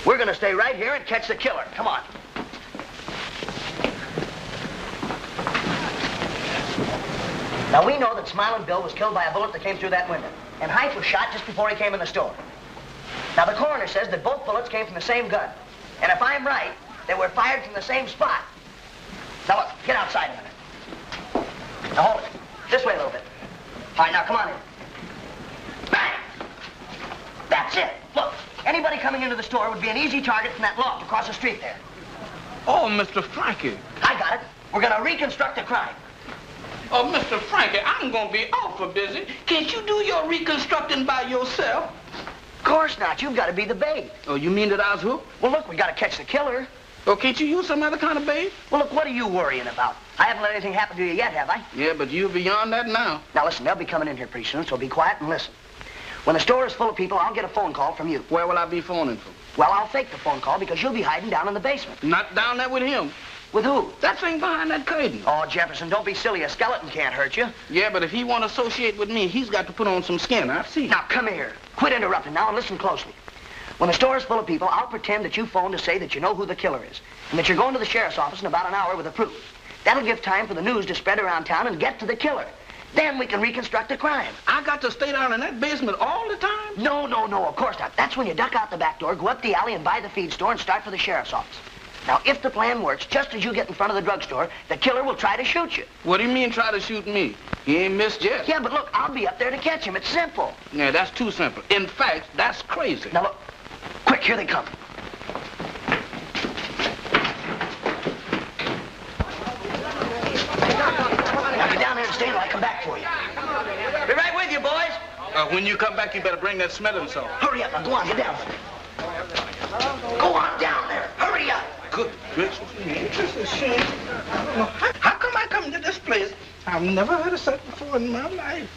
We're gonna stay right here and catch the killer. Come on. Now, we know that Smiling Bill was killed by a bullet that came through that window. And Hype was shot just before he came in the store. Now, the coroner says that both bullets came from the same gun. And if I'm right, they were fired from the same spot. Now, look, get outside a minute. Now, hold it. This way a little bit. All right, now, come on in. Bang! That's it. Look, anybody coming into the store would be an easy target from that loft across the street there. Oh, Mr. Frankie. I got it. We're gonna reconstruct the crime. Oh, Mr. Frankie, I'm gonna be awful busy. Can't you do your reconstructing by yourself? Of course not. You've got to be the bait. Oh, you mean that I was who? Well, look, we got to catch the killer. Oh, can't you use some other kind of bait? Well, look, what are you worrying about? I haven't let anything happen to you yet, have I? Yeah, but you're beyond that now. Now, listen, they'll be coming in here pretty soon, so be quiet and listen. When the store is full of people, I'll get a phone call from you. Where will I be phoning from? Well, I'll fake the phone call because you'll be hiding down in the basement. Not down there with him. With who? That thing behind that curtain. Oh, Jefferson, don't be silly. A skeleton can't hurt you. Yeah, but if he want to associate with me, he's got to put on some skin. I've seen. Now, come here. Quit interrupting now and listen closely. When the store is full of people, I'll pretend that you phoned to say that you know who the killer is and that you're going to the sheriff's office in about an hour with the proof. That'll give time for the news to spread around town and get to the killer. Then we can reconstruct the crime. I got to stay down in that basement all the time? No, of course not. That's when you duck out the back door, go up the alley and buy the feed store and start for the sheriff's office. Now, if the plan works, just as you get in front of the drugstore, the killer will try to shoot you. What do you mean try to shoot me? He ain't missed yet. Yeah, but look, I'll be up there to catch him. It's simple. Yeah, that's too simple. In fact, that's crazy. Now, look. Quick, here they come. Now, get down there and stay until I come back for you. Be right with you, boys. When you come back, you better bring that smelling salt. Hurry up. Now, go on. Get down. Go on down there. Hurry up. Good gracious. This is shame. How come I come to this place? I've never heard of such before in my life.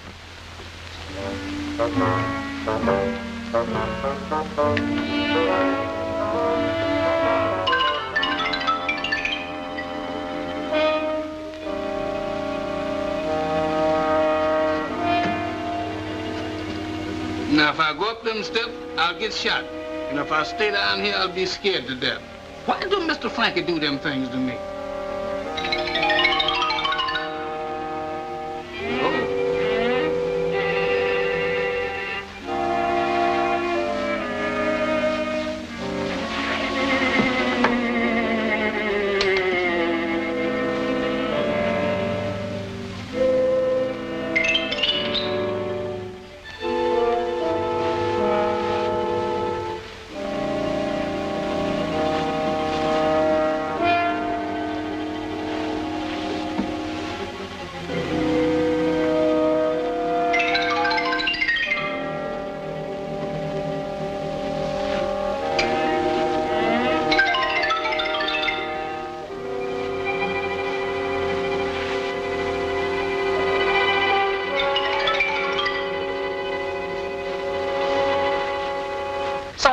Now, if I go up them steps, I'll get shot. And if I stay down here, I'll be scared to death. Why do Mr. Frankie do them things to me?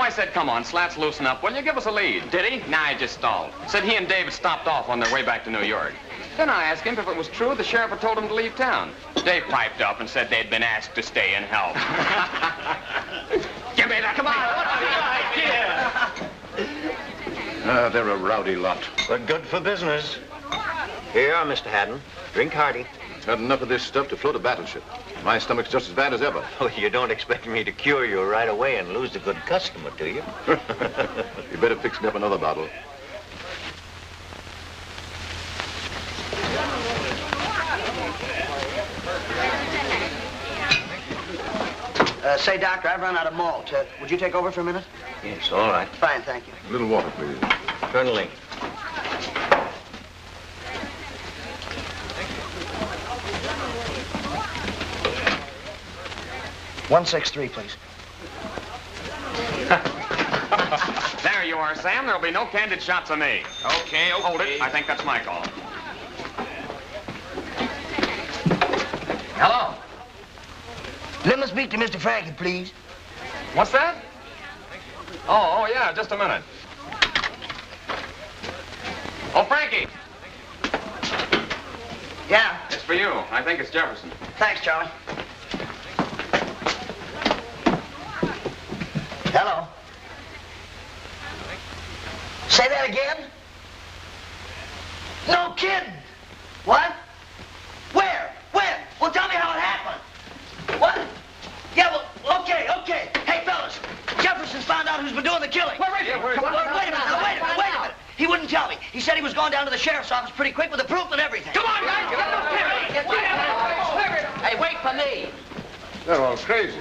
Said, come on, Slats, loosen up. Will you give us a lead? Did he? Nah, he just stalled. Said he and David stopped off on their way back to New York. Then I asked him if it was true the sheriff had told him to leave town. Dave piped up and said they'd been asked to stay and help. Give me that. Come on. They're a rowdy lot. But good for business. Here you are, Mr. Haddon. Drink hearty. Had enough of this stuff to float a battleship. My stomach's just as bad as ever. Oh, you don't expect me to cure you right away and lose a good customer, do you? You better fix me up another bottle. Say, Doctor, I've run out of malt. Would you take over for a minute? Yes, all right. Fine, thank you. A little water, please. Colonel. 163, please. There you are, Sam. There'll be no candid shots of me. Okay. Hold it. I think that's my call. Hello. Let me speak to Mr. Frankie, please. What's that? Oh, yeah, just a minute. Oh, Frankie. Yeah? It's for you. I think it's Jefferson. Thanks, Charlie. Hello. Say that again? No kidding. What? Where? When? Well, tell me how it happened. What? Yeah, well, okay. Hey, fellas, Jefferson's found out who's been doing the killing. Where is he? Wait a minute. He wouldn't tell me. He said he was going down to the sheriff's office pretty quick with the proof and everything. Come on, guys. Hey, wait for me. They're all crazy.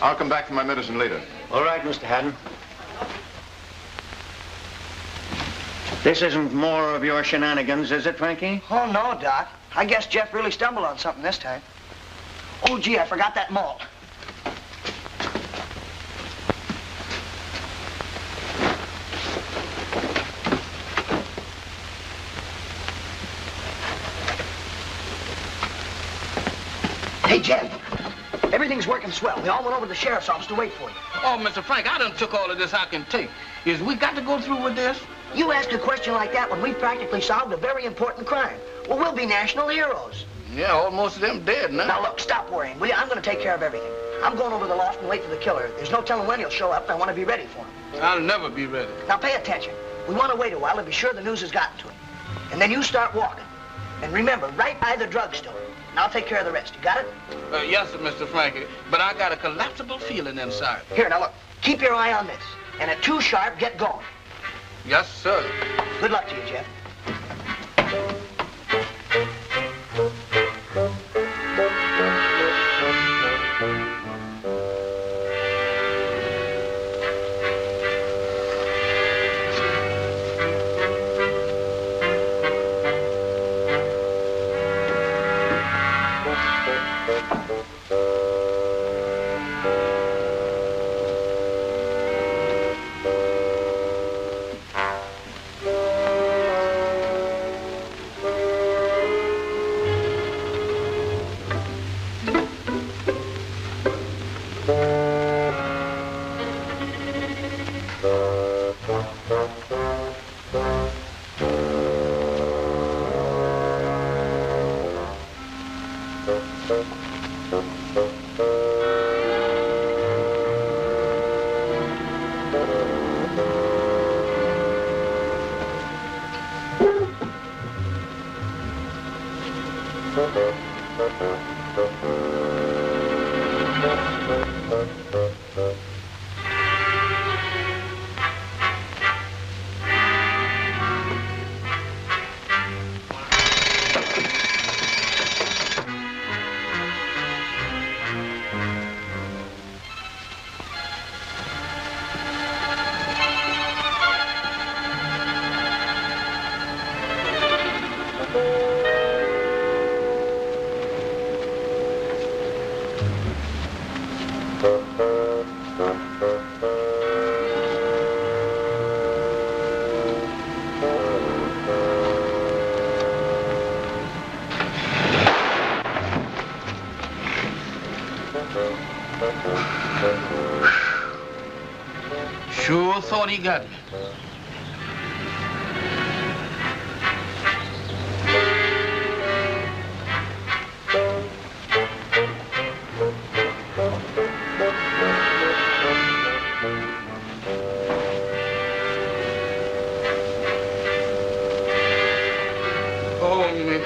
I'll come back for my medicine later. All right, Mr. Haddon. This isn't more of your shenanigans, is it, Frankie? Oh, no, Doc. I guess Jeff really stumbled on something this time. Oh, gee, I forgot that malt. Hey, Jeff. Everything's working swell. We all went over to the sheriff's office to wait for you. Oh, Mr. Frank, I done took all of this I can take. Is we got to go through with this? You ask a question like that when we practically solved a very important crime. Well, we'll be national heroes. Yeah, all most of them dead now. Now, look, stop worrying, will you? I'm going to take care of everything. I'm going over to the loft and wait for the killer. There's no telling when he'll show up, and I want to be ready for him. I'll never be ready. Now, pay attention. We want to wait a while to be sure the news has gotten to him. And then you start walking. And remember, right by the drugstore. And I'll take care of the rest. You got it? Yes, sir, Mr. Frankie. But I got a collapsible feeling inside. Here, now look. Keep your eye on this. And at 2 sharp, get going. Yes, sir. Good luck to you, Jeff. Sure thought he got me. Oh, man.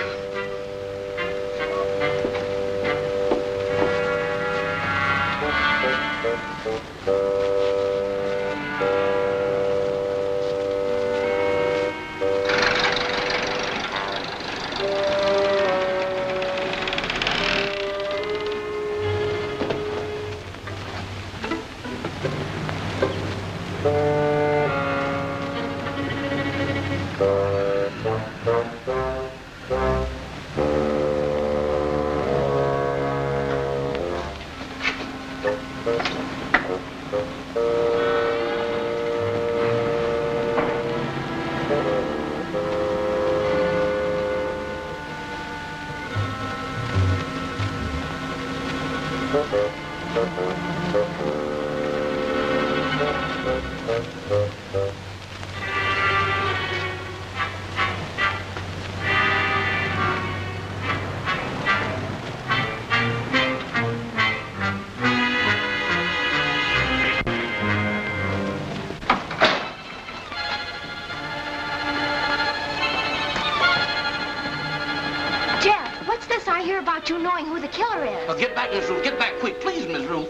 Jeff, what's this I hear about you knowing who the killer is? Now get back, Miss Ruth. Get back quick, please, Miss Ruth.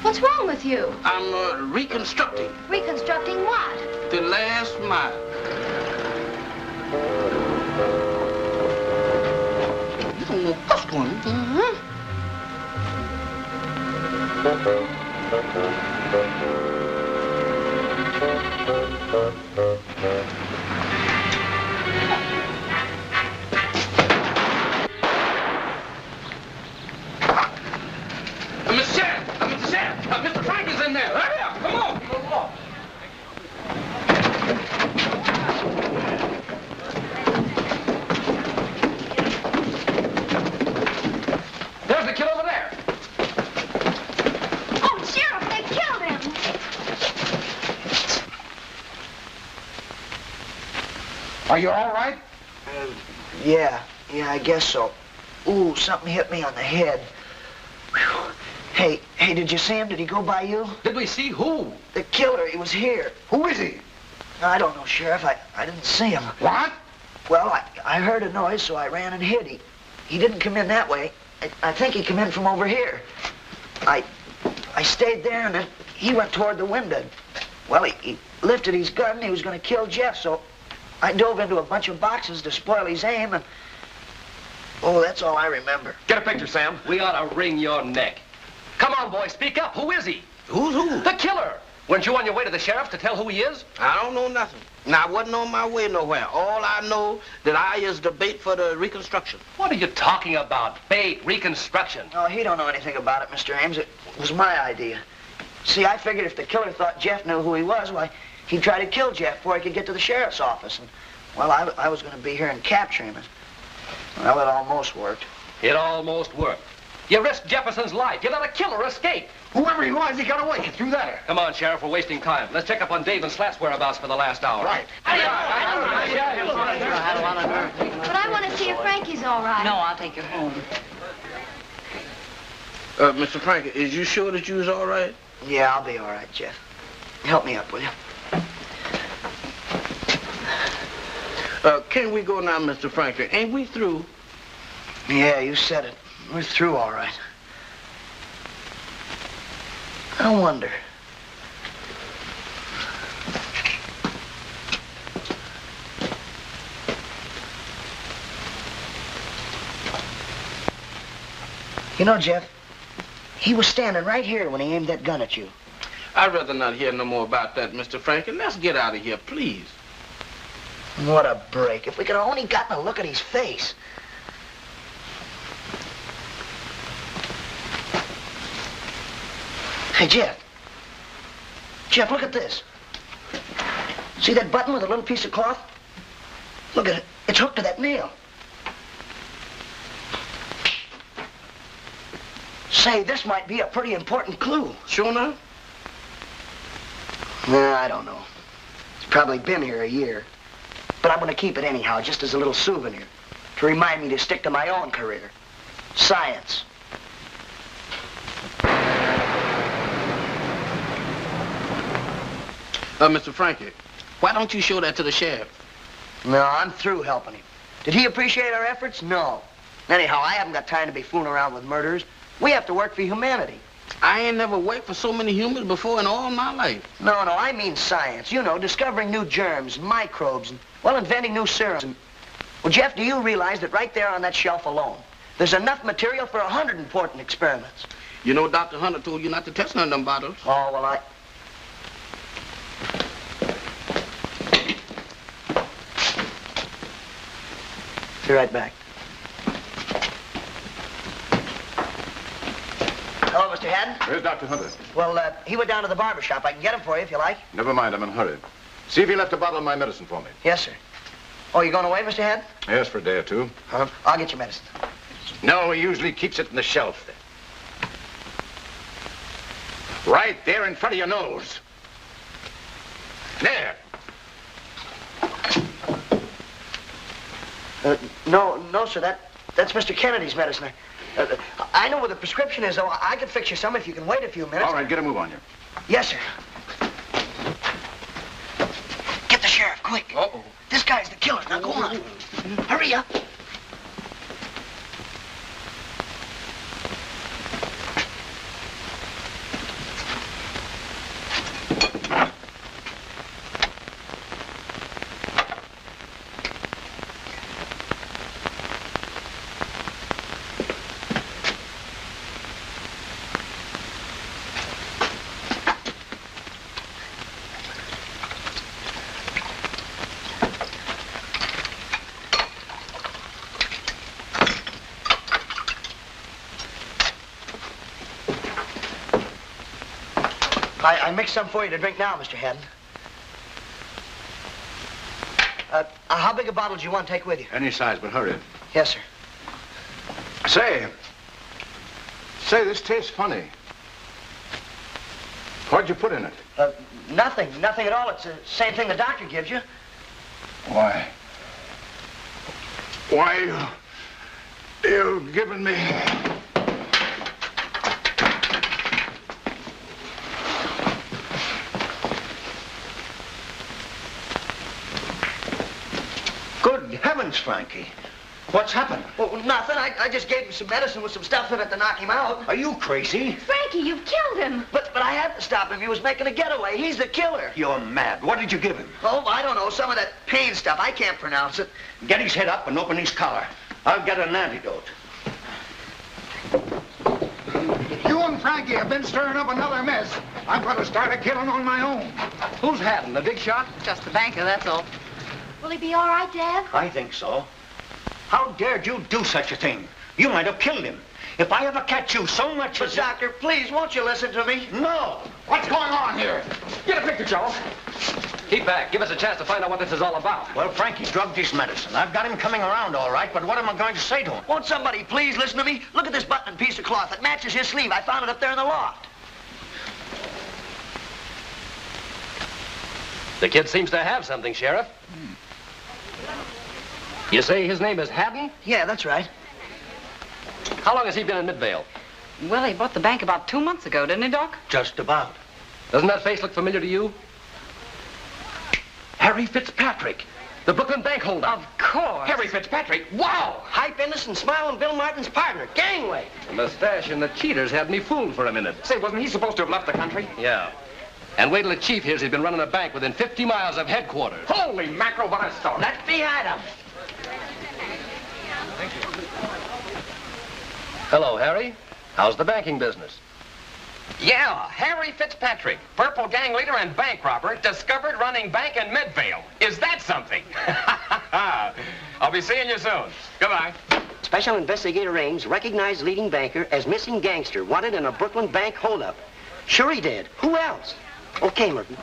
What's wrong with you? I'm reconstructing Reconstructing what? the last mile. You don't know what's going on. Mm-hmm. Mr. Sheriff! Mr. Sheriff! Mr. Frankie's in there! Hurry up! Come on! Come on. There's the kid over there. Oh, Sheriff, they killed him! Are you all right? Yeah, I guess so. Ooh, something hit me on the head. Whew. Hey, did you see him? Did he go by you? Did we see who? The killer, he was here. Who is he? I don't know, Sheriff. I didn't see him. What? Well, I heard a noise, so I ran and hid. He didn't come in that way. I think he came in from over here. I stayed there, and then he went toward the window. Well, he lifted his gun and he was going to kill Jeff, so I dove into a bunch of boxes to spoil his aim, and... Oh, that's all I remember. Get a picture, Sam. We ought to wring your neck. Come on, boy, speak up. Who is he? Who's who? The killer. Weren't you on your way to the sheriff's to tell who he is? I don't know nothing. Now, I wasn't on my way nowhere. All I know that I is the bait for the reconstruction. What are you talking about? Bait, reconstruction. Oh, he don't know anything about it, Mr. Ames. It was my idea. See, I figured if the killer thought Jeff knew who he was, why, he'd try to kill Jeff before he could get to the sheriff's office. And, well, I was going to be here and capture him. And, well, it almost worked. It almost worked. You risked Jefferson's life. You let a killer escape. Whoever he was, he got away through there. Come on, Sheriff, we're wasting time. Let's check up on Dave and Slat's whereabouts for the last hour. Right. But I want to see if Frankie's all right. No, I'll take you home. Mr. Frankie, is you sure that you was all right? Yeah, I'll be all right, Jeff. Help me up, will you? Can we go now, Mr. Frankie? Ain't we through? Yeah, you said it. We're through all right. I wonder. You know, Jeff, he was standing right here when he aimed that gun at you. I'd rather not hear no more about that, Mr. Frankie. Let's get out of here, please. What a break. If we could have only gotten a look at his face. Hey, Jeff. Jeff, look at this. See that button with a little piece of cloth? Look at it. It's hooked to that nail. Say, this might be a pretty important clue. Sure enough? Nah, I don't know. It's probably been here a year. But I'm going to keep it anyhow, just as a little souvenir, to remind me to stick to my own career. Science. Mr. Frankie, why don't you show that to the sheriff? No, I'm through helping him. Did he appreciate our efforts? No. Anyhow, I haven't got time to be fooling around with murderers. We have to work for humanity. I ain't never worked for so many humans before in all my life. No, I mean science. You know, discovering new germs, microbes, and, well, inventing new serums. Well, Jeff, do you realize that right there on that shelf alone, there's enough material for 100 important experiments? You know, Dr. Hunter told you not to touch none of them bottles. Oh, well, Be right back. Hello, Mr. Haddon? Where's Dr. Hunter? Well, he went down to the barber shop. I can get him for you if you like. Never mind, I'm in a hurry. See if he left a bottle of my medicine for me. Yes, sir. Oh, you going away, Mr. Haddon? Yes, for a day or two. Huh? I'll get your medicine. No, he usually keeps it in the shelf. Right there in front of your nose. There. No, sir. That's Mr. Kennedy's medicine. I know where the prescription is, though. I could fix you some if you can wait a few minutes. All right, get a move on you. Yes, sir. Get the sheriff, quick. Uh-oh. This guy's the killer. Now, go on. Hurry up. I mixed some for you to drink now, Mr. Haddon. How big a bottle do you want to take with you? Any size, but hurry. Yes, sir. Say, this tastes funny. What'd you put in it? Nothing at all. It's the same thing the doctor gives you. Why, you've given me... Good heavens, Frankie. What's happened? Oh, nothing. I just gave him some medicine with some stuff in it to knock him out. Are you crazy? Frankie, you've killed him. But I had to stop him. He was making a getaway. He's the killer. You're mad. What did you give him? Oh, I don't know. Some of that pain stuff. I can't pronounce it. Get his head up and open his collar. I'll get an antidote. You and Frankie have been stirring up another mess. I'm going to start a killing on my own. Who's Haddon, the big shot? Just the banker, that's all. Will he be all right, Dad? I think so. How dared you do such a thing? You might have killed him. If I ever catch you so much But, as... Doctor, please, won't you listen to me? No! What's going on here? Get a picture, Joe. Keep back. Give us a chance to find out what this is all about. Well, Frankie drugged his medicine. I've got him coming around all right, but what am I going to say to him? Won't somebody please listen to me? Look at this button and piece of cloth. It matches his sleeve. I found it up there in the loft. The kid seems to have something, Sheriff. You say his name is Haddon? Yeah, that's right. How long has he been in Midvale? Well, he bought the bank about 2 months ago, didn't he, Doc? Just about. Doesn't that face look familiar to you? Harry Fitzpatrick, the Brooklyn bank holder. Of course. Harry Fitzpatrick, wow! Hype Innes and Smiling Bill Martin's partner. Gangway. The mustache and the cheaters had me fooled for a minute. Say, wasn't he supposed to have left the country? Yeah. And wait till the chief hears he's been running a bank within 50 miles of headquarters. Holy mackerel, what a story. Let's behind him. Hello, Harry. How's the banking business? Yeah, Harry Fitzpatrick, purple gang leader and bank robber, discovered running bank in Midvale. Is that something? I'll be seeing you soon. Goodbye. Special Investigator Ames recognized leading banker as missing gangster wanted in a Brooklyn bank holdup. Sure he did. Who else? Okay, Merton.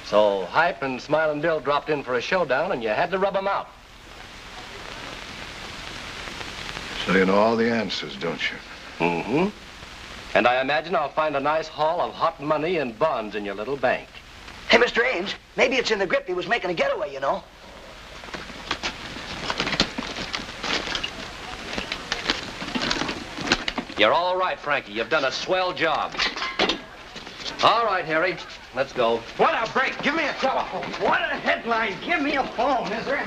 So Hype and Smiling Bill dropped in for a showdown and you had to rub them out. So you know all the answers, don't you? Mm-hmm. And I imagine I'll find a nice haul of hot money and bonds in your little bank. Hey, Mr. Ames, maybe it's in the grip he was making a getaway, you know. You're all right, Frankie. You've done a swell job. All right, Harry. Let's go. What a break. Give me a telephone. What a headline. Give me a phone, is there?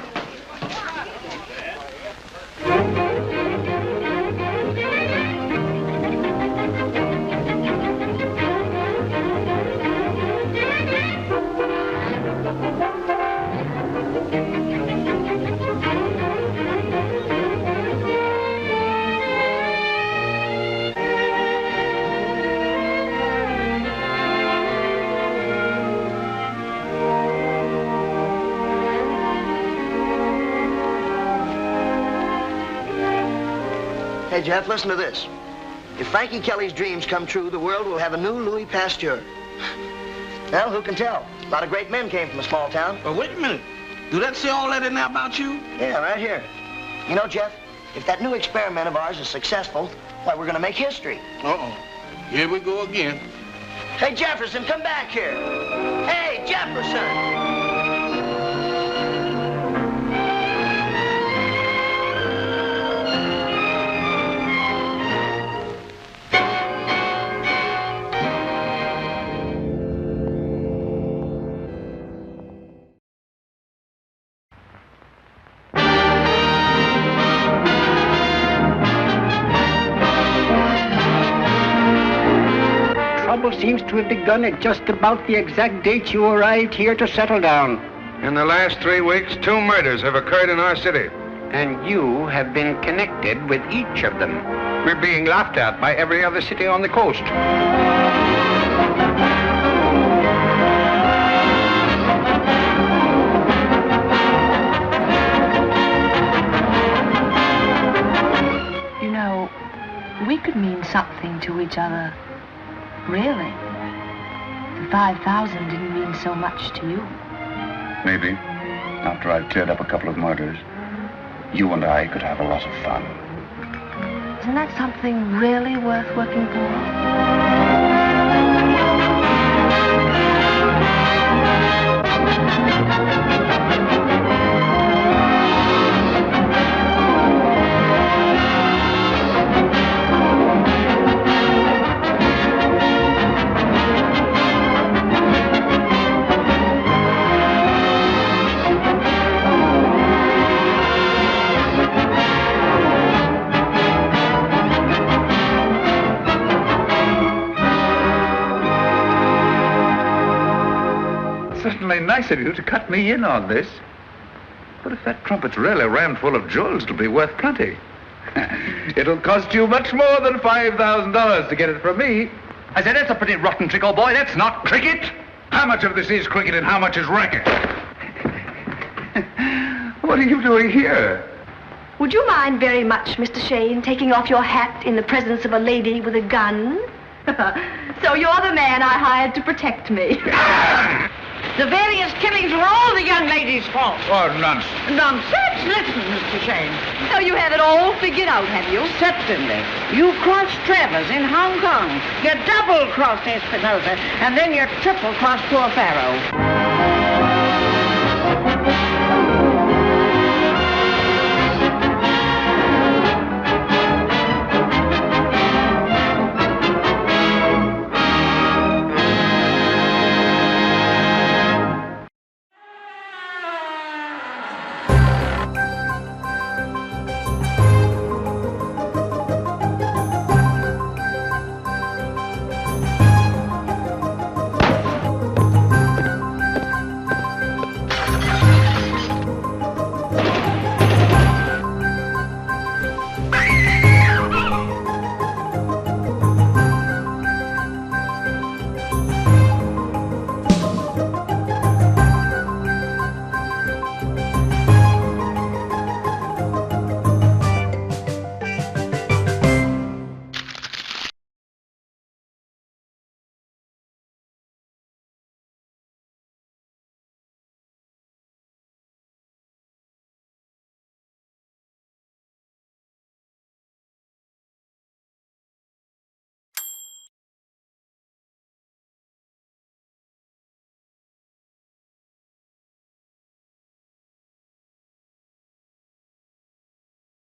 Hey, Jeff, listen to this. If Frankie Kelly's dreams come true, the world will have a new Louis Pasteur. Well, who can tell? A lot of great men came from a small town. But wait a minute. Do that say all that in there about you? Yeah, right here. You know, Jeff, if that new experiment of ours is successful, why, we're gonna make history. Uh-oh. Here we go again. Hey, Jefferson, come back here. Hey, Jefferson! Trouble seems to have begun at just about the exact date you arrived here to settle down. In the last 3 weeks, 2 murders have occurred in our city. And you have been connected with each of them. We're being laughed at by every other city on the coast. You know, we could mean something to each other. Really? The 5,000 didn't mean so much to you. Maybe, after I've cleared up a couple of murders, you and I could have a lot of fun. Isn't that something really worth working for? nice of you to cut me in on this. But if that trumpet's really rammed full of jewels, it'll be worth plenty. It'll cost you much more than $5,000 to get it from me. I said, that's a pretty rotten trick, old boy. That's not cricket. How much of this is cricket and how much is racket? What are you doing here? Would you mind very much, Mr. Shane, taking off your hat in the presence of a lady with a gun? So you're the man I hired to protect me. The various killings were all the young lady's fault. Oh, nonsense. Nonsense? Listen, Mr. Shane. So you have it all figured out, have you? Certainly. You crossed Travers in Hong Kong. You double-crossed Espinosa, and then you triple-crossed poor Pharaoh.